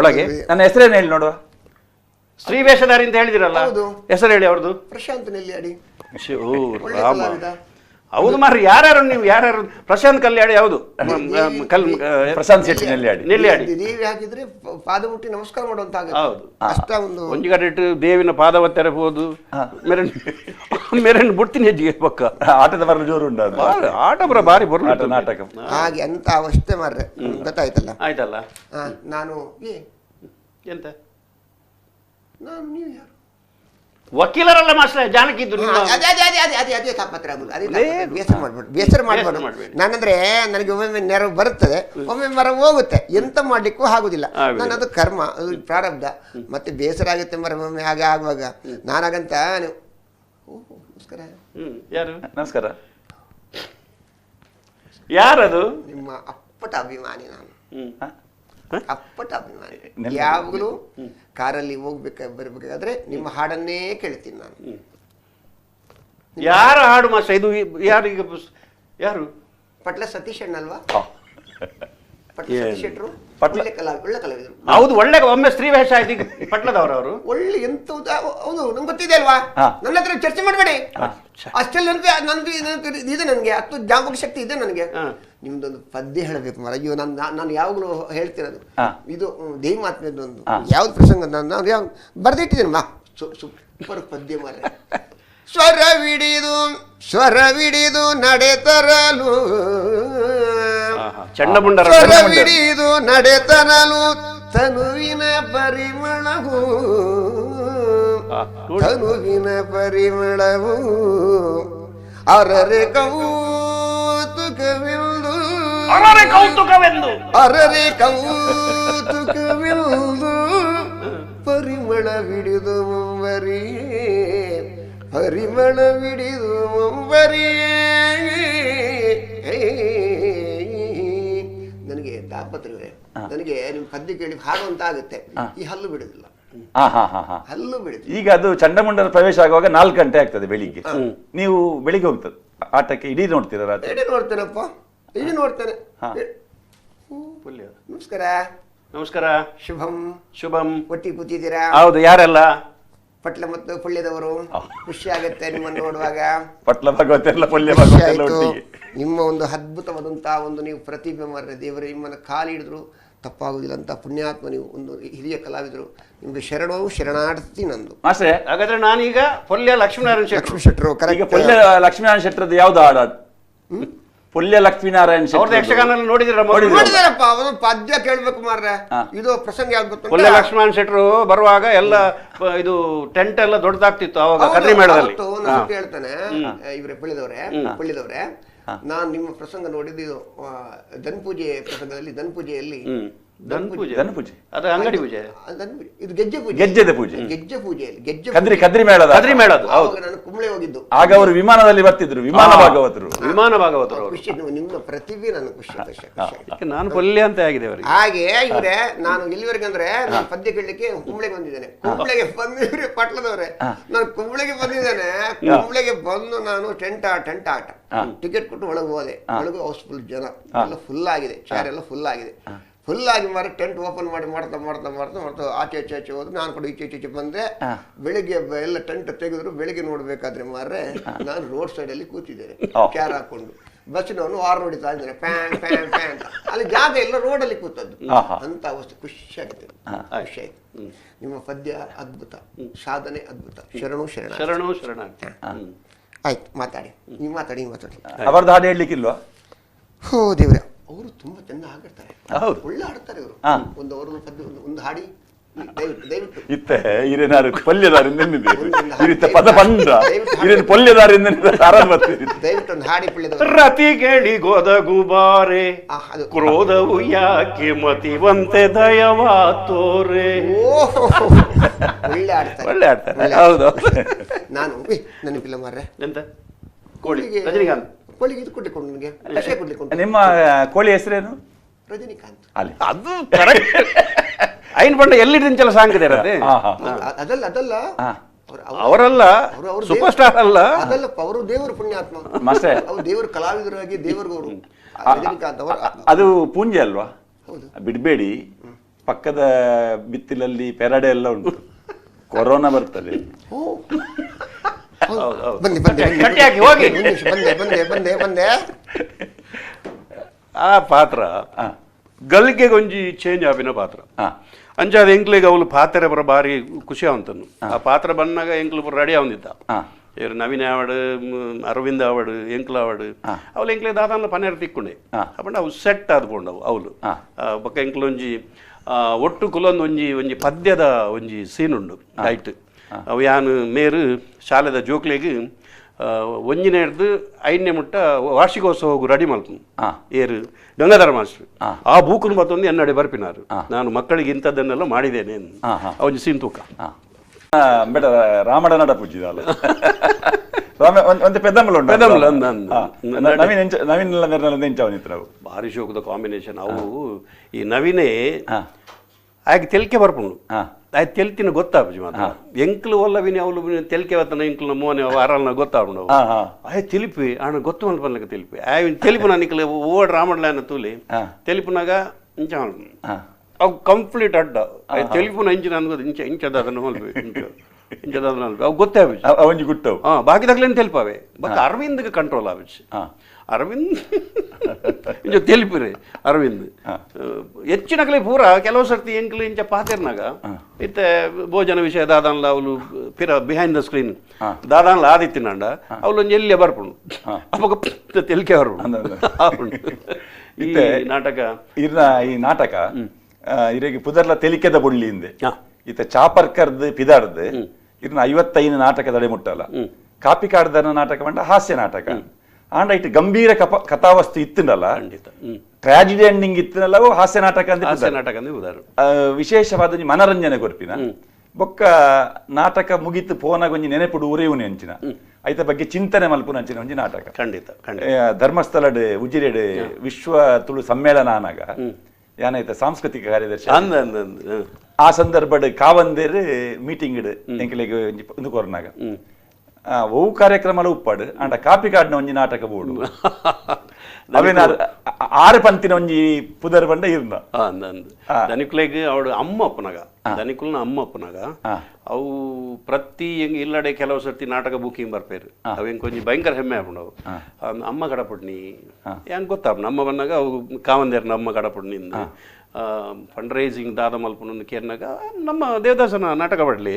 ಒಳಗೆ ನನ್ನ ಹೆಸರೇನು ಹೇಳಿ ನೋಡುವ. ಸ್ತ್ರೀ ವೇಷಧಾರಿ ಅಂತ ಹೇಳಿದಿರಲ್ಲ, ಹೆಸರು ಹೇಳಿ ಅವ್ರದ್ದು. ಪ್ರಶಾಂತ್ ನೆಲ್ಲಿಯಾಡಿ. ಹೌದು ಮಾರ್ರಿ, ಯಾರ್ಯಾರು ನೀವು ಯಾರ್ಯಾರು? ಪ್ರಶಾಂತ್ ಕಲ್ಯಾಡಿ ಯಾವುದು? ಪ್ರಶಾಂತ್ ಶೆಟ್ಟಿ ನೆಲ್ಲಿಯಾಡಿ. ದೇವಿ ಹಾಕಿದ್ರೆ ಪಾದ ಮುಟ್ಟಿ ನಮಸ್ಕಾರ ಮಾಡುವಂತ. ಹೌದು, ಅಷ್ಟ ಒಂದು ಒಂಜಿಗಡಿಟ್ಟು ದೇವಿನ ಪಾದವ ತೆರಬಹುದು. ಮೆರನ್ ಬುಡ್ತೀನಿ ಹೆಜ್ಜಿಗೆ ಪಕ್ಕ. ಆಟದ ಬರಲು ಜೋರು ಉಂಟು, ಆಟ ಬರ ಬಾರಿ ಬರಲು ನಾಟಕ ಹಾಗೆ ಅಂತ ಅವಸ್ಥೆ ಮಾರ್ರೆ. ಗೊತ್ತಾಯ್ತಲ್ಲ? ಆಯ್ತಲ್ಲ. ನಾನು ಎಂತ ನಾನು ನೀವು ಯಾರು? ವಕೀಲರಲ್ಲ ಮಾಸ್ಟರ್, ಜಾನಕಿ ಇದ್ರು. ಅದೇ ತಾಪತ್ರ ಆಗುದು, ಅದೇ ಬೇಸರ ಮಾಡ್ಬಾರ್ದು. ನಾನಂದ್ರೆ ನನಗೆ ಒಮ್ಮೊಮ್ಮೆ ನೆರವು ಬರುತ್ತದೆ, ಒಮ್ಮೆ ಮರ ಹೋಗುತ್ತೆ, ಎಂತ ಮಾಡ್ಲಿಕ್ಕೂ ಆಗುದಿಲ್ಲ. ನಾನು ಅದು ಕರ್ಮ, ಅದು ಪ್ರಾರಬ್ಧ. ಮತ್ತೆ ಬೇಸರ ಆಗುತ್ತೆ ಮರ ಒಮ್ಮೆ ಹಾಗೆ ಆಗುವಾಗ. ನಾನಾಗಂತ ನಮಸ್ಕಾರ. ಯಾರು? ನಮಸ್ಕಾರ. ಯಾರದು? ನಿಮ್ಮ ಅಪ್ಪಟ ಅಭಿಮಾನಿ ನಾನು, ಅಪ್ಪಟ ಅಭಿಮಾನಿ. ಯಾವಾಗಲೂ ಕಾರಲ್ಲಿ ಬರ್ಬೇಕಾದ್ರೆ ನಿಮ್ಮ ಹಾಡನ್ನೇ ಕೇಳ್ತೀನಿ ನಾನು. ಯಾರ ಹಾಡು ಮಾಸ್ಟರ್ ಇದು? ಯಾರೀಗ ಯಾರು? ಪಟ್ಲ ಸತೀಶ್ ಅಣ್ಣಲ್ವಾ? ಪಟ್ಲ ಸತೀಶ್ ಶೆಟ್ರು ಒಳ್ಳೆ ಕಲಾವಿದರು. ಹೌದು, ಒಳ್ಳೆ ಒಮ್ಮೆ ಸ್ತ್ರೀ ವೇಷ ಆಯ್ತು ಈಗ ಪಟ್ಲದವರು. ಅವರು ಒಳ್ಳೆ ಎಂತ ಹೌದು, ನಂಗೆ ಗೊತ್ತಿದೆ ಅಲ್ವಾ? ನನ್ನ ಹತ್ರ ಚರ್ಚೆ ಮಾಡಬೇಡಿ, ಅಷ್ಟೆಲ್ಲ ನನ್ಗೆ ಇದೆ, ನನಗೆ ಅಷ್ಟು ಜ್ಞಾಪಕ ಶಕ್ತಿ ಇದೆ ನನಗೆ. ನಿಮ್ದೊಂದು ಪದ್ಯ ಹೇಳಬೇಕು ಮರ. ಅಯ್ಯೋ ನಾನು ಯಾವಾಗಲೂ ಹೇಳ್ತಿರೋದು ಇದು ದೇವಿ ಮಾತ್ಮದ್ದು ಒಂದು ಯಾವ್ದು ಪ್ರಸಂಗ ನಾನು ಯಾವ್ದು ಬರ್ದಿಟ್ಟಿದ್ದೇನೆ ಮಾ, ಸೂಪರ್ ಪದ್ಯ ಮಾರ. ಸ್ವರವಿಡಿದು ನಡೆತರಲು, ಸ್ವರವಿಡಿದು ನಡೆತರಲು ತನುವಿನ ಪರಿಮಳವು, ತನುವಿನ ಪರಿಮಳವು ಅರರೆ ಕೌತುಕವೆಂದು, ಅರರೆ ಕೌತುಕವೆಂದು, ಅರರೆ ಕೌತುಕವೆಂದು ಪರಿಮಳವಿಡಿದು ಮುಂಬರಿಯೇ, ಪರಿಮಳವಿಡಿದು ಮುಂಬರಿಯೇ. ನನಗೆ ತಾಪತ್ರವೇ, ನನಗೆ ನಿಮ್ ಪದ್ಯ ಕೇಳಿ ಹಾಡುವಂತ ಆಗುತ್ತೆ, ಈ ಹಲ್ಲು ಬಿಡುದಿಲ್ಲ, ಹಲ್ಲು ಬಿಡುದಿಲ್ಲ. ಈಗ ಅದು ಚಂಡಮುಂಡನ ಪ್ರವೇಶ ಆಗುವಾಗ 4 ಗಂಟೆ ಆಗ್ತದೆ ಬೆಳಿಗ್ಗೆ. ನೀವು ಬೆಳಿಗ್ಗೆ ಹೋಗ್ತದೆ ಆಟಕ್ಕೆ, ಇಡೀ ನೋಡ್ತೀರ? ಇಡೀ ನೋಡ್ತೇನಪ್ಪ, ಇಡೀ ನೋಡ್ತೇನೆ. ನಮಸ್ಕಾರ. ನಮಸ್ಕಾರ. ಶುಭಂ. ಶುಭಂ. ಒಟ್ಟಿಗೆ ಕೂತಿದ್ದೀರಾ? ಹೌದು. ಯಾರೆಲ್ಲ? ಪಟ್ಲ ಮತ್ತು ಪುಳ್ಯದವರು. ಖುಷಿ ಆಗುತ್ತೆ ನಿಮ್ಮನ್ನು ನೋಡುವಾಗ. ಪಟ್ಲ ಭಗವತೆಲ್ಲ ಪುಳ್ಯ ನಿಮ್ಮ ಒಂದು ಅದ್ಭುತವಾದಂತಹ ಒಂದು ನೀವು ಪ್ರತಿಭೆ ಮಾರ್ರೆ. ದೇವರೇ ನಿಮ್ಮನ್ನು ಕಾಲಿಡಿದ್ರು ತಪ್ಪಾಗುದಿಲ್ಲ ಅಂತ ಪುಣ್ಯಾತ್ಮ. ನೀವು ಒಂದು ಹಿರಿಯ ಕಲಾವಿದರು, ನಿಮ್ಗೆ ಶರಣಾರ್ಥಿ ನಂದು. ಹಾಗಾದ್ರೆ ನಾನೀಗ ಪೊಲ್ಯ ಲಕ್ಷ್ಮೀನಾರಾಯಣ ಶೆಟ್ರು. ಪೊಲ್ಯ ಲಕ್ಷ್ಮೀನಾರಾಯಣ ಶೆಟ್ರದ್ದು ಯಾವ್ದು ಹಾಡು? ಪೊಲ್ಯ ಲಕ್ಷ್ಮೀನಾರಾಯಣ ಅವ್ರದ್ದು ಯಕ್ಷಗಾನ ನೋಡಿದಿರ? ನೋಡಿದಾರಪ್ಪ, ಅವನು ಪದ್ಯ ಕೇಳ್ಬೇಕು ಮಾರ್ರೆ. ಇದು ಪ್ರಸಂಗ ಯಾವ್ದು ಗೊತ್ತು? ಪೊಲ್ಯ ಲಕ್ಷ್ಮಣ ಶೆಟ್ರು ಬರುವಾಗ ಎಲ್ಲ ಇದು ಟೆಂಟ್ ಎಲ್ಲ ದೊಡ್ಡದಾಗ್ತಿತ್ತು ಅವಾಗ ಕದ್ರಿ ಮೇಳದಲ್ಲಿ. ಹೇಳ್ತಾನೆ ಇವ್ರೆ ಪಳ್ಳಿದವ್ರೆ, ನಾನ್ ನಿಮ್ಮ ಪ್ರಸಂಗ ನೋಡಿದ್ದು ದನ್ಪೂಜೆ ಪ್ರಸಂಗದಲ್ಲಿ, ದನ್ಪೂಜೆಯಲ್ಲಿ ಧನಪೂಜೆ ಅದು ಅಂಗಡಿ ಪೂಜೆ, ಇದು ಗೆಜ್ಜೆ ಪೂಜೆಯಲ್ಲಿ ಕದ್ರಿ ಮೇಳದ ನಾನು ಕುಂಬಳೆ ಹೋಗಿದ್ದು. ಆಗ ಅವರು ವಿಮಾನದಲ್ಲಿ ಬರ್ತಿದ್ರು, ವಿಮಾನ ಭಾಗವತರು. ಖುಷಿ, ನಿಮ್ಮ ಪ್ರತಿಭೆ ನನಗೆ ಖುಷಿ. ನಾನು ಪೊಲ್ಯ ಅಂತ ಆಗಿದೆ ಅವರಿಗೆ. ಹಾಗೆ ಇವ್ರೆ, ನಾನು ಎಲ್ಲಿವರೆಗೆ ಅಂದ್ರೆ ನಾನು ಪದ್ಯ ಕೇಳಲಿಕ್ಕೆ ಕುಂಬಳೆಗೆ ಬಂದಿದ್ದೇನೆ. ಕುಂಬಳೆಗೆ ಬಂದಿವ್ರೆ ಪಟ್ಲದವ್ರೆ, ನಾನು ಕುಂಬಳೆಗೆ ಬಂದಿದ್ದೇನೆ. ಕುಂಬಳೆಗೆ ಬಂದು ನಾನು ಟೆಂಟ್ ಆಟ ಟಿಕೆಟ್ ಕೊಟ್ಟು ಒಳಗೆ ಹೋದೆ. ಒಳಗೆ ಹೌಸ್ಫುಲ್ ಜನ ಎಲ್ಲ ಫುಲ್ ಆಗಿದೆ, ಚೇರ್ ಎಲ್ಲ ಫುಲ್ ಆಗಿದೆ. ಫುಲ್ ಆಗಿ ಮಾರಿ ಟೆಂಟ್ ಓಪನ್ ಮಾಡ್ತಾ ಆಚೆ ಹೋದ್ರು. ನಾನು ಕೂಡ ಈಚೆ ಬಂದೆ. ಬೆಳಿಗ್ಗೆ ಎಲ್ಲ ಟೆಂಟ್ ತೆಗೆದ್ರು. ಬೆಳಿಗ್ಗೆ ನೋಡ್ಬೇಕಾದ್ರೆ ಮಾರ್ರೆ ನಾನು ರೋಡ್ ಸೈಡ್ ಅಲ್ಲಿ ಕೂತಿದ್ದೇನೆ ಕ್ಯಾರ್ ಹಾಕೊಂಡು. ಬಸ್ಸಿನವನು ವಾರ ನೋಡಿತಾ ಇದ್ದಾನೆ, ಪ್ಯಾನ್ ಪ್ಯಾನ್ ಪ್ಯಾನ್ ಅಂತ. ಅಲ್ಲಿ ಜಾಗ ಎಲ್ಲ ರೋಡಲ್ಲಿ ಕೂತದ್ದು ಅಂತ ಅವಸ್ಥೆ. ಖುಷಿ ಆಗುತ್ತೆ, ಖುಷಿ ಆಯ್ತು. ನಿಮ್ಮ ಪದ್ಯ ಅದ್ಭುತ, ಸಾಧನೆ ಅದ್ಭುತ. ಶರಣ ಆಯ್ತು. ಮಾತಾಡಿ, ನೀವು ಮಾತಾಡಿ. ಅವರದ್ದು ಹಾಡು ಹೇಳಲಿಕ್ಕಿಲ್ವಾ? ಹೋ ದೇವ್ರೆ, ಅವರು ತುಂಬಾ ಚೆಂದ ಹಾಡ್ತಾರೆ, ಒಳ್ಳೆ ಹಾಡ್ತಾರೆ ಅವರು. ಅವ್ರದ್ದು ಪದ್ಯ ಒಂದು ಹಾಡಿ ದಯವಿಟ್ಟು. ಇತ್ತೆ ಹಿರೇನಾರು ಪಲ್ಯದಾರಿಂದ ಪದ ಬಂದ ಹಿರೇನು ಪಲ್ಯದಾರಿಂದ ದಯವಿಟ್ಟು ಒಂದು ಹಾಡಿ ಪಳ್ಳಿದ. ರತಿ ಕೇಳಿ ಗೊದಗುಬಾರೆ ಕ್ರೋಧವು ಯಾಕೆ ಮತಿವಂತೆ ದಯವಾ ತೋರೆ. ಒಳ್ಳೆ ಆಡ್ತಾರೆ. ಹೌದು. ನಾನು ನೆನಪಿಲ್ಲ ಮಾರ್ರೆ. ಎಂತ ಕೋಳಿಗೆ ರಜನಿಕಾಂತ್ ಕೋಳಿಗೆ ಇದು ಕೊಡ್ಲಿಕ್ಕೆ ನನಗೆ ವಿಷಯ ಕೊಡ್ಲಿಕ್ಕೆ. ನಿಮ್ಮ ಕೋಳಿ ಹೆಸರೇನು? ರಜನಿಕಾಂತ್. ಅಲ್ಲಿ ಅದು ಐನ್ ಬಂಡ ಎಲ್ಲಿಂಚಲ ಸಾಂಗ್ ಇರತ್ತೆ. ಅದಲ್ಲ ಅವರಲ್ಲ, ಸೂಪರ್ ಸ್ಟಾರ್ ಅಲ್ಲ, ಅದಲ್ಲಪ್ಪ. ಅವರು ದೇವರು ಪುಣ್ಯಾತ್ಮ, ಅವರು ದೇವರು ಕಲಾವಿದರಾಗಿ ದೇವರುಗವರು. ರಜನಿಕಾಂತ್ ಅವರು ಅದು ಪೂಂಜೆ ಅಲ್ವಾ? ಬಿಡ್ಬೇಡಿ, ಪಕ್ಕದ ಬಿತ್ತಿಲಲ್ಲಿ ಪೆರಡೆ ಎಲ್ಲ ಉಂಟು. ಕೊರೋನಾ ಬರ್ತದೆ. ಬಂದೆ. ಆ ಪಾತ್ರ ಗಲ್ಗೆ ಗೊಂಜಿ ಚೇಂಜ್ ಆಪಿನ ಪಾತ್ರ ಅಂಚಾದ ಎಂಕ್ಲಿಗೆ ಅವಳು ಪಾತ್ರೆ ಬರ ಬಾರಿ ಖುಷಿ ಅವಂತನು. ಆ ಪಾತ್ರ ಬಂದಾಗ ಎಂಕ್ಲು ರೆಡಿ ಆವಂದಿದ್ದ. ಇವ್ರು ನವೀನ್ ಆವಡ್, ಅರವಿಂದ್ ಆವಡ್, ಎಂಕ್ಲ ಆವಡ್ ಅವಳು ಎಂಕ್ಲೆ ದಾದಾನ ಪನ್ನೆರ ತಿಕ್ಕೊಂಡೆ ಅಪ್ಪಂಡ ಅವು ಸೆಟ್ ಆದ್ಕೊಂಡವು ಅವಳು ಬೊಕ್ಕ ಎಂಕ್ಲೊಂಜಿ ಒಟ್ಟು ಕುಲೊಂದು ಒಂಜಿ ಪದ್ಯದ ಒಂಜಿ ಸೀನ್ ಉಂಡು ಡೈಟ್. ಅವು ಯಾನು ಮೇರು ಶಾಲೆದ ಜೋಕ್ಲೆಗ್ ಒಂಜಿನ ಹಿಡ್ದು 5ನೇ ಮುಟ್ಟ ವಾರ್ಷಿಕೋತ್ಸವ ಹೋಗು ರೆಡಿ ಮಲ್ಪನು ಏರು ಗಂಗಾಧರ ಮಾಸ್ಟರ್. ಆ ಬೂಕನ್ನು ಮತ್ತೊಂದು ಎನ್ನಡೆ ಬರ್ಪಿನಾರು. ನಾನು ಮಕ್ಕಳಿಗೆ ಇಂಥದ್ದನ್ನೆಲ್ಲ ಮಾಡಿದ್ದೇನೆ ಅವನು ಸೀನ್ ತೂಕ ಬೇಡ. ರಾಮಡ ನಡ ಪೂಜಿದಲ್ಲ ಒಂದು ಪೆದ್ದಮ್ಮಲು ನವೀನ್ ಭಾರಿ ಶೋಕದ ಕಾಂಬಿನೇಷನ್. ಅವು ಈ ನವೀನೇ ಆಗ ತೆಲ್ಕೆ ಬರ್ಪುಂಡು. ಆಯ್ತು ತೆಲ್ತಿನ ಗೊತ್ತಾಪಜಿ ಮಾತ್ರ ಎಂಕ್ಲು ಒಲ್ಲವಿನಿ ಅವಳು ತೆಲ್ಕೆ ಬತ್ತನ ಎಂಕ್ಲು ಮೋನೆ ವಾರಲ್ನ ಗೊತ್ತಾಪುಂಡು. ಆಯ್ ತಿಳಿಪಿ ಅಣ್ಣ ಗೊತ್ತು ಮಲ್ಪ ಪನ್ಲಕ ತಿಳಿಪಿ ಆಯ್ ತಿಳಿಪು ನಿಕ್ಲೆ ಓಡ್ ರಾಮಡ್ಲಾನ ತೂಲಿ ತಿಳಿಪುನಾಗ ಇಂಚ ಅವು ಕಂಪ್ಲೀಟ್ ಅಡ್ಡ ತಿಳಿಪುನ ಇಂಚಿನ ಅನ್ಗೋದು ಇಂಚದನ್ನು ಮಲ್ಪಿ ಇಂಚದನ್ನು ಮಲ್ಪಿ ಅವು ಗೊತ್ತೇ ಆಬಿಜಿ ಅವಂಜಿ ಗುಟ್ಟವು ಬಾಕಿದಾಗ್ಲೇನು ತೆಲ್ಪಾವೆ ಬಟ್ ಅರವಿಂದ್ಗೆ ಕಂಟ್ರೋಲ್ ಆಬಿಜಿ. ಅರವಿಂದ್ ಇಂಚ ತೆಲಿಪಿರಿ ಅರವಿಂದ್ ಹೆಚ್ಚಿನಕ್ಲೆ ಪೂರ ಕೆಲವು ಸರ್ತಿ ಎಂಕ್ಲು ಇಂಚ ಪಾತಿರ್ನಾಗ ಇತ್ತೆ ಭೋಜನ ವಿಷಯ ದಾದಾನ್ಲ ಅವಳು ಪಿರ ಬಿಹೈಂಡ್ ದ ಸ್ಕ್ರೀನ್ ದಾದಾನ್ಲ ಆದಿತ್ತಿನಂಡ ಅವಳು ಒಂಜಿ ಎಲ್ಲಿಯ ಬರ್ಪುಂಡು ಅವಾಗ ತೆಲಿಕೆ ಬರ್ಪುಂಡು. ಈ ನಾಟಕ ಈ ನಾಟಕ ಇರಗೆ ಪುದರ್ಲ ತೆಲಿಕೆದ ಬುಳ್ಳಿ ಹಿಂದೆ ಇತ್ತ ಚಾಪರ್ಕರ್ದು ಪಿದಾರ್ದು ಇರ್ನ 55 ನಾಟಕ ತಡೆ ಮುಟ್ಟಲ್ಲ. ಕಾಪಿ ಕಾಡ್ದನ ನಾಟಕ ಬಂಡ ಹಾಸ್ಯ ನಾಟಕ ಆಂಡ ಇಟ್ಟು ಗಂಭೀರ ಕಥಾವಸ್ತು ಇತ್ತನಲ್ಲ, ಟ್ರಾಜಿಡಿ ಎಂಡಿಂಗ್ ಇತ್ತನಲ್ಲವೂ ಹಾಸ್ಯ ನಾಟಕ ವಿಶೇಷವಾದ ಮನರಂಜನೆ ಕೊರ್ಪಿನ ಬೊಕ್ಕ ನಾಟಕ ಮುಗಿತು ಪೋನಾಗ ಒಂಜಿ ನೆನೆಪುಡು ಉರೇವುನಿ ಅಂಚಿನ ಐತ ಬಗ್ಗೆ ಚಿಂತನೆ ಮಲ್ಪುನ ಅಂಚಿನ ಒಂಜಿ ನಾಟಕ. ಖಂಡಿತ ಧರ್ಮಸ್ಥಳಡ್ ಉಜಿರೆಡ್ ವಿಶ್ವ ತುಳು ಸಮ್ಮೇಳನ ಆನಾಗ ಯಾನೈತ ಸಾಂಸ್ಕೃತಿಕ ಕಾರ್ಯದರ್ಶಿ ಆ ಸಂದರ್ಭಡ್ ಕಾವಂದೇರ್ ಮೀಟಿಂಗ್ ಎಂಕಲೆಗೆ ಒಂದು ಕೊರ್ನಾಗ ಓ ಕಾರ್ಯಕ್ರಮ ಉಪ್ಪಾಡು ಅಂಡ ಕಾಪಿ ಕಾಡಿನ ಒಂಜಿ ನಾಟಕ ಬೋಡು ಅವೇನ 6 ಪಂತಿನ ಒಂಜಿ ಪುದರ್ ಬಂಡ ಇರ್ನ ಧನಿಕುಲೆಗ್ ಅವಡು ಅಮ್ಮ ಅಪ್ಪನಾಗ ಧನಿಕುಲ್ನ ಅಮ್ಮ ಅಪ್ಪನಾಗ ಅವು ಪ್ರತಿ ಇಲ್ಲಡೆ ಕೆಲವು ಸರ್ತಿ ನಾಟಕ ಬುಕಿಂಗ್ ಬರ್ಪೇರು ಅವೇನ್ ಕೊಂಚ ಭಯಂಕರ ಹೆಮ್ಮೆ ಆಪುಂಡವು. ಅಮ್ಮ ಕಡಪುಡ್ನಿ ಹೆಂಗ್ ಗೊತ್ತಾಪ ನಮ್ಮ ಬಂದಾಗ ಅವು ಕಾವಂದೇರ್ನ ಅಮ್ಮ ಕಡಪುಡ್ನಿಂದ ಫಂಡ್ ರೈಸಿಂಗ್ ದಾದ ಮಲ್ಪನೊಂದು ಕೇರ್ನಾಗ ನಮ್ಮ ದೇವದಾಸನ ನಾಟಕ ಬಡ್ಲಿ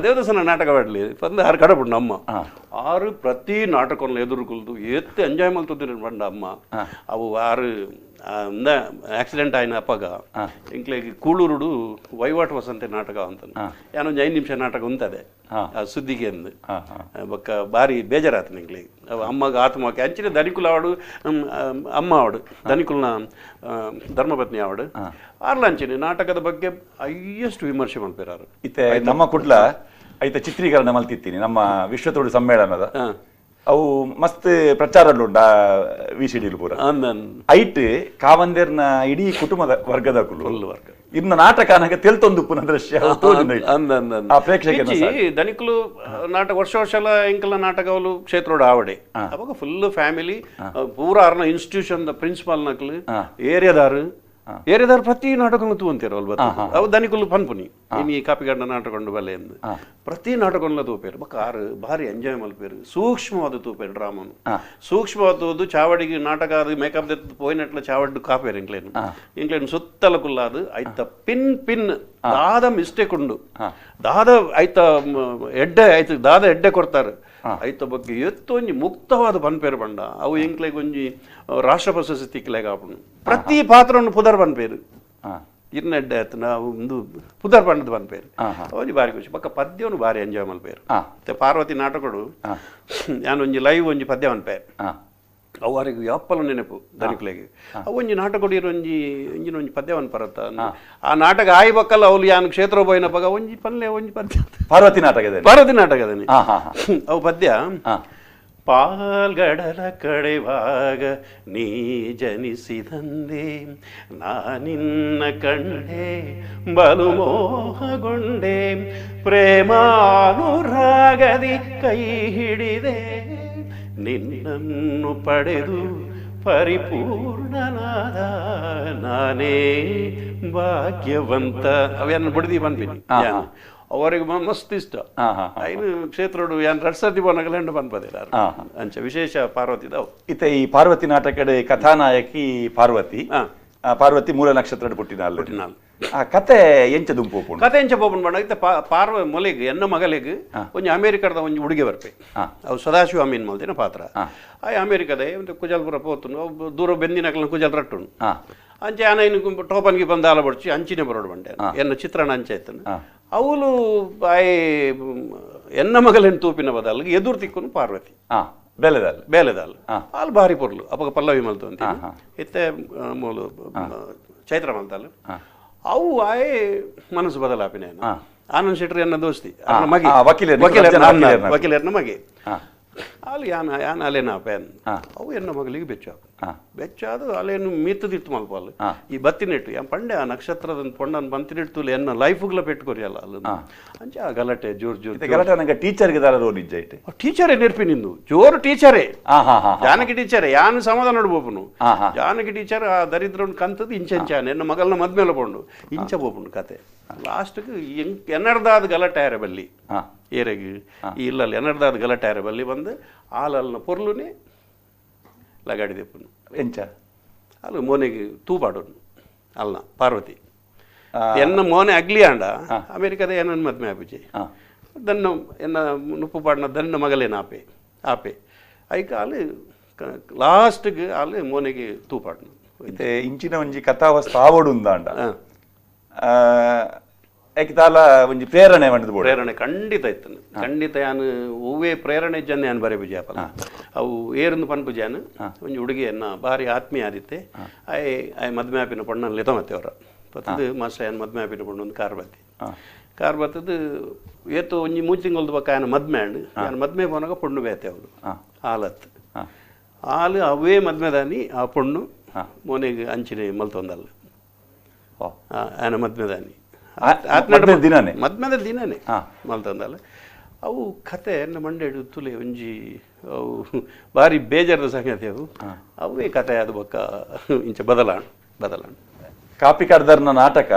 ದೇವದಾಸನ ನಾಟಕ ಬಡ್ಲಿ ಬಂದು 6 ಕಡೆ ನಮ್ಮ 6 ಪ್ರತಿ ನಾಟಕವನ್ನು ಎದುರುಕೊಳ್ದು ಎತ್ತು ಎಂಜಾಯ್ ಮಲ್ತಿದ್ರು ಬಂಡ ಅಮ್ಮ ಅವು 6 ಆಕ್ಸಿಡೆಂಟ್ ಆಯ್ನ ಅಪ್ಪಗ ಇಂಕ್ಲೆಗೆ ಕೂಳೂರುಡು ವಹಿವಾಟು ವಸಂತೆ ನಾಟಕ ಅಂತ ಏನೊಂದು 5 ನಿಮಿಷ ನಾಟಕ ಉಂಟದೆ ಆ ಸುದ್ದಿಗೆ ಅಂದು ಬೊಕ್ಕ ಬಾರಿ ಬೇಜಾರಾತ ನಿಂಗ್ಲಿಗೆ ಅಮ್ಮಗ ಆತ್ಮಕ್ಕೆ ಅಂಚಿನ ಧನಿಕುಲ ಆವಡು ಅಮ್ಮ ಆವಡು ಧನಿಕುಲ್ನ ಧರ್ಮಪತ್ನಿ ಆವಡು ಆರ್ಲಂಚಿನ ನಾಟಕದ ಬಗ್ಗೆ ಹೈಯೆಸ್ಟ್ ವಿಮರ್ಶೆ ಮಲ್ಪೇರಾರು ಇತ್ತೆ ನಮ್ಮ ಕುಡ್ಲ ಐತ ಚಿತ್ರೀಕರಣ ಮಲ್ತಿತ್ತೀನಿ ನಮ್ಮ ವಿಶ್ವತೋಡು ಸಮ್ಮೇಳನದ ಅವು ಮಸ್ತ್ ಪ್ರಚಾರಡ್ಲುಂಡ ವಿಸಿಡಿಲು ಪೂರ ಐಟ್ ಕಾವಂದೇರ್ನ ಇಡೀ ಕುಟುಂಬದ ವರ್ಗದ ಕುಲ್ಲು ವರ್ಗ ಇನ್ನ ನಾಟಕ ನನಗೆ ತೆಲ್ತೊಂದುಪ್ಪುನ ದೃಶ್ಯ ಧನಿಕುಲು ನಾಟಕ ವರ್ಷ ಎಂಕಲ ನಾಟಕಗಳು ಕ್ಷೇತ್ರೋಡ ಆವಡೆ ಅವಾಗ ಫುಲ್ ಫ್ಯಾಮಿಲಿ ಪೂರ ಅರ್ನ ಇನ್ಸ್ಟಿಟ್ಯೂಷನ್ ಪ್ರಿನ್ಸಿಪಾಲ್ ನಕಲು ಏರಿಯಾದಾರು ಪ್ರತಿ ನಾಟಕ ತೂಂತೀರಲ್ವ ಅವು ಧನಿಕುಲು ಪನ್ಪುನಿ ಇನ್ನು ಈ ಕಾಪಿಗಂಡ ನಾಟಕೊಂಡು ಬಲೆ ಎಂದು ಪ್ರತಿ ನಾಟಕಲ್ಲ ತೂಪೇರು ಬಕ್ಕಾರು ಭಾರಿ ಎಂಜಾಯ್ ಮಲ್ಪೇರು ಸೂಕ್ಷ್ಮವಾದ ತೂಪೇರು ಡ್ರಾಮನು ಸೂಕ್ಷ್ಮವಾದದ್ದು ಚಾವಡಿಗೆ ನಾಟಕ ಅದು ಮೇಕಪ್ ದೆತ್ತು ಪೋಯಿನಟ್ಲ ಚಾವಡ್ಡು ಕಾಪೇರು ಇಂಕ್ಲೇನು ಸುತ್ತಲ ಕುಲ್ಲಾದು ಐತ ಪಿನ್ ದಾದ ಮಿಸ್ಟೇಕ್ ಉಂಡು ದಾದ ಐತ ಎಡ್ಡೆ ಕೊಡ್ತಾರೆ ಐತ ಬಗ್ಗೆ ಎತ್ತು ಒಂಜಿ ಮುಕ್ತವಾದ ಪನ್ಪೇರು ಬಂಡ ಅವು ಎಂಕ್ಲೆಗ್ ಒಂಜಿ ರಾಷ್ಟ್ರ ಪ್ರಶಸ್ತಿ ತಿಕ್ಲೆಗ್ ಆಪುಂಡು ಪ್ರತಿ ಪಾತ್ರವನ್ನು ಪುದರ್ ಪನ್ಪೇರು ಇರ್ನೆಡ್ಡೆ ಆಯ್ತು ನಾವು ಒಂದು ಪುದರ್ ಪಂಡದ ಪನ್ಪೇರು ಒಂಜಿ ಬಾರಿ ಖುಷಿ ಪಕ್ಕ ಪದ್ಯವನ್ನು ಬಾರಿ ಎಂಜಾಯ್ ಮಲ್ಪೇರು ಮತ್ತೆ ಪಾರ್ವತಿ ನಾಟಕಡು ನಾನು ಒಂಜಿ ಲೈವ್ ಒಂಜಿ ಪದ್ಯ ಪನ್ಪೇರು ಅವರಿಗೆ ಯಾಪ್ಪಲ ನೆನಪು ಧನಿಕ್ಲೆಗೆ ಅವು ಒಂಜಿ ನಾಟಕ ಒಂಜಿ ಒಂಜಿ ಪದ್ಯವನ್ನು ಪರತ್ತ ಆ ನಾಟಕ ಆಯ್ಬಕ್ಕಲ್ಲ ಅವ್ಲು ಯಾನ್ ಕ್ಷೇತ್ರ ಪೋಯಿನಪ್ಪಾಗ ಒಂಜಿ ಪದ್ಯ ಪಾರ್ವತಿ ನಾಟಕದಲ್ಲಿ ಅವು ಪದ್ಯ ಪಾಲ್ಗಡಲ ಕಡೆವಾಗ ನೀ ಜನಿಸಿದಂದೆ ನಾನಿನ್ನ ಕಂಡೆ ಬಲು ಮೋಹಗೊಂಡೆ ಪ್ರೇಮಾನುರಾಗದಿ ಕೈ ಹಿಡಿದೆ ನಿನ್ನನ್ನು ಪಡೆದು ಪರಿಪೂರ್ಣನಾದ ನಾನೇ ಭಾಗ್ಯವಂತ ಅವೇನು ಬಿಡದಿ ಬಂದ್ಬಿನಿ ಅವರಿಗೆ ಮಸ್ತ್ ಇಷ್ಟ ಐನು ಕ್ಷೇತ್ರ ಯಾನ್ 2 ಸರ್ತಿ ಬಂದಾಗಲೆಂಡು ಬಂದ್ಪದೇರ ಅಂಚ ವಿಶೇಷ ಪಾರ್ವತಿದವು ಇತ್ತೆ ಈ ಪಾರ್ವತಿ ನಾಟಕಡೆ ಕಥಾನಾಯಕಿ ಪಾರ್ವತಿ ಮೂಲ ನಕ್ಷತ್ರ ಪುಟ್ಟಿನಾಲ್ ಆ ಕತೆ ಎಂಚ ದುಂಪು ಕತೆ ಎಂಚ ಪೋಪನ್ ಬಂಡ ಇತ್ತ ಪಾರ್ವ ಮೊಲೆಗ್ ಎನ್ನ ಮಗಲೆಗ್ ಒಂಜಿ ಅಮೇರಿಕದ ಒಂಜಿ ಹುಡುಗಿ ಬರ್ಪೆ ಅವು ಸದಾಶಿವ ಅಮೀನ್ ಮಲ್ತಿನ ಪಾತ್ರ ಆ ಅಮೇರಿಕದ ಒಂದು ಕುಜಲ್ಪುರ ಪೋತುನು ದೂರ ಬೆಂದಿನಕಲ ಕುಜಲ್ ರಟ್ಟುನು ಅಂಚೆ ಆನೈನು ಟೋಪನ್ಗೆ ಬಂದು ಆಲ ಬಡ್ಚಿ ಅಂಚಿನ ಬರೋಡು ಬಂಡೆ ಎನ್ನ ಚಿತ್ರಣ ಅಂಚೆ ಆಯ್ತನು ಅವಳು ಎನ್ನ ಮಗಲೆನ್ ತೂಪಿನ ಬದಲಿಗೆ ಎದುರು ತಿಕ್ಕುನು ಪಾರ್ವತಿ ಬೇಲೆದಾಲ್ ಅಲ್ಲಿ ಭಾರಿ ಪೊರ್ಲು ಅವಾಗ ಪಲ್ಲವಿ ಮಲ್ತು ಅಂತ ಇತ್ತೆ ಮೂಲು ಚೈತ್ರ ಮಲ್ತಲ್ಲ ಅವು ಆಯೇ ಮನಸ್ಸು ಬದಲಾಪಿನ ಆನಂದ್ ಶೆಟ್ಟಿ ಅನ್ನ ದೋಸ್ತಿ ವಕೀಲರ್ನ ಮಗೆ ಅಲ್ಲಿ ಯಾನ ಅಲೆನ ಪೇನ್ ಅವು ಎನ್ನ ಮಗಳಿಗೆ ಬೆಚ್ಚಾದು ಅಲ್ಲೇನು ಮೀತದಿತ್ತು ಮಲ್ಪಲ್ಲ ಈ ಬತ್ತಿನೆಟ್ಟು ಯಾ ಪಂಡೆ ಆ ನಕ್ಷತ್ರದ ಪೊಂಡನ್ ಬಂತಿನೆಟ್ಟು ಎನ್ನ ಲೈಫ್ಗಳ ಪೆಟ್ಟುಕೊರಿಯಲ್ಲ ಅಲ್ಲಿ ಅಂಚೆ ಆ ಗಲಾಟೆ ಜೋರ್ ಗಲಾಟೆ ನಂಗೆ ಟೀಚರ್ಗೆ ಟೀಚರೇ ನೆರ್ಪಿ ನಿಂದು ಜೋರು ಟೀಚರೇ ಜಾನಕಿ ಟೀಚರೇ ಯಾನು ಸಮಾಧಾನ ನೋಡ್ಬೋಪನು ಜಾನಕಿ ಟೀಚರ್ ಆ ದರಿದ್ರನ್ ಕಂತದ್ದು ಇಂಚೆಂಚಾನೆ ಎನ್ನ ಮಗಲ್ನ ಮದ್ಮೇಲೆ ಪೊಂಡು ಇಂಚ ಬೋಪುಂಡು ಕತೆ ಲಾಸ್ಟ್ಗೆ ಎನ್ನರ್ದಾದ ಗಲಾಟೆ ಯಾರ ಬಲ್ಲಿ ಏರೆಗೆ ಈ ಇಲ್ಲಲ್ಲಿ ಎನ್ನರ್ದಾದ ಗಲಾಟೆ ಯಾರ ಬಲ್ಲಿ ಬಂದು ಆಲಲ್ನ ಪೊರ್ಲುನೇ ಲಗಾಡಿದೆಪ್ಪನು ಎಂಚ ಅಲ್ಲ ಮೋನೆಗೆ ತೂಪಾಡೋನು ಅಲ್ಲ ಪಾರ್ವತಿ ಎನ್ನ ಮೋನೆ ಅಗ್ಲಿ ಆಂಡ ಅಮೇರಿಕದ ಏನನ್ನು ಮದ್ಮೆ ಆಪುಜಿ ದನ್ನ ಎನ್ನ ನುಪ್ಪು ಪಾಡಿನ ದನ್ನ ಮಗಲೇನ ಆಪೆ ಐಕ ಅಲ್ಲಿ ಲಾಸ್ಟ್ಗೆ ಅಲ್ಲಿ ಮೋನೆಗೆ ತೂಪಾಡ್ನು ಇಂಚಿನ ಒಂಜಿ ಕಥಾವಸ್ತು ಆವಡು ಉಂದಾಂಡ ಐಕ್ತಾಲ ಒಂಜಿ ಪ್ರೇರಣೆ ಪ್ರೇರಣೆ ಖಂಡಿತ ಇತ್ತು ಖಂಡಿತ ಯಾನು ಹೂವೇ ಪ್ರೇರಣೆ ಜನ ಯಾನು ಬರೇ ಬುಜಾಪಲ್ಲ ಅವು ಏರೊಂದು ಪನ್ಪು ಜಾನು ಒಂಜಿ ಹುಡುಗಿಯನ್ನ ಭಾರಿ ಆತ್ಮೀಯ ಆದಿತ್ತೆ ಐ ಮದ್ಮೆ ಆಪಿನ ಪೊಣ್ಣನ ಲೆತ ಮತ್ತೆ ಅವರ ಪತ್ತದು ಮಾಸ್ಟರ್ ಯಾನು ಮದ್ಮೆ ಆಪಿನ ಪೊಣ್ಣು ಒಂದು ಕಾರ್ ಬತ್ತದು ಏತು ಒಂಜಿ 3 ತಿಂಗಳದ ಪಕ್ಕ ಯಾನು ಮದ್ಮೆ ಅಂಡು ಯಾನು ಮದ್ಮೆ ಪೋನಾಗ ಪೊಣ್ಣು ಬೇತೆ ಅವಳು ಹಾಲತ್ತು ಹಾಲು ಅವೇ ಮದ್ಮೆದಾನಿ ಆ ಪೊಣ್ಣು ಮೋನೆಗೆ ಅಂಚಿನ ಮಲ್ತೊಂದಲ್ಲ ಆನ ಮದ್ಮೆದಾನಿ ಮದ್ಮೆದ ದಿನನೇ ಮಲ್ತಂದಲ್ಲ ಅವು ಕತೆ ಎನ್ನ ಮಂಡೆ ತುಲೆ ಒಂಜಿ ಅವು ಭಾರಿ ಬೇಜಾರದ ಸಂಗತಿ ಅವೇ ಕತೆ ಅದು ಬೊಕ್ಕ ಇಂಚ ಬದಲಾಣ ಕಾಪಿ ಕರ್ದರ್ನ ನಾಟಕ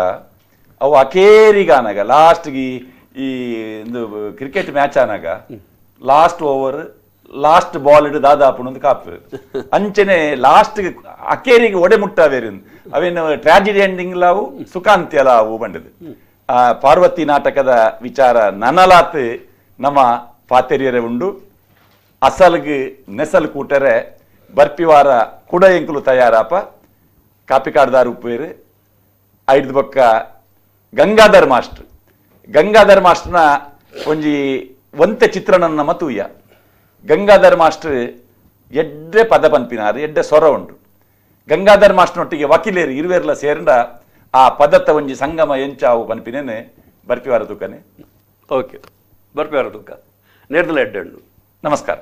ಅವು ಅಕೇರಿಗಾನಾಗ ಲಾಸ್ಟ್ಗೆ ಈ ಕ್ರಿಕೆಟ್ ಮ್ಯಾಚ್ ಆನಾಗ ಲಾಸ್ಟ್ ಓವರ್ ಲಾಸ್ಟ್ ಬಾಲ್ ಇಡು ದಾದಾಪುಣಂದು ಕಾಪು ಅಂಚನೆ ಲಾಸ್ಟ್ ಅಕೇರಿಗೆ ಒಡೆ ಮುಟ್ಟಾವೇರು ಅವೇನು ಟ್ರಾಜಿಡಿ ಎಂಡಿಂಗ್ ಲಾವು ಸುಖಾಂತ್ಯ ಲಾವು ಬಂಡದು ಪಾರ್ವತಿ ನಾಟಕದ ವಿಚಾರ ನನಲಾತ್ ನಮ್ಮ ಪಾತೆರಿಯರೆ ಉಂಡು ಅಸಲ್ಗೆ ನೆಸಲ್ ಕೂಟರೆ ಬರ್ಪಿವಾರ ಕುಡ ಎಂಕುಲು ತಯಾರಾಪ ಕಾಪಿ ಕಾಡ್ದಾರು ಉಪ್ಪೇರು ಐದು ಪಕ್ಕ ಗಂಗಾಧರ್ ಮಾಸ್ಟರ್ನ ಒಂಜಿ ಒಂತೆ ಚಿತ್ರಣನ ನಮ್ಮ ತೂಯ ಗಂಗಾಧರ್ ಮಾಸ್ಟರ್ ಎಡ್ಡೆ ಪದ ಪನ್ಪಿನಾರು ಎಡ್ಡೆ ಸ್ವರ ಉಂಟು ಗಂಗಾಧರ್ ಮಾಸ್ಟರ್ನೊಟ್ಟಿಗೆ ವಕೀಲೇರು ಇರುವೆರ್ಲ ಸೇರಂಡ ಆ ಪದತ್ತ ಒಂಜಿ ಸಂಗಮ ಎಂಚಾವು ಪನ್ಪಿನೇನೆ ಬರ್ಪಿವಾರ ತೂಕನೆ ಓಕೆ ಬರ್ಪಿವಾರ ತೂಕ ನೇರ್ದಲ ಎಡ್ಡೆ ನಮಸ್ಕಾರ.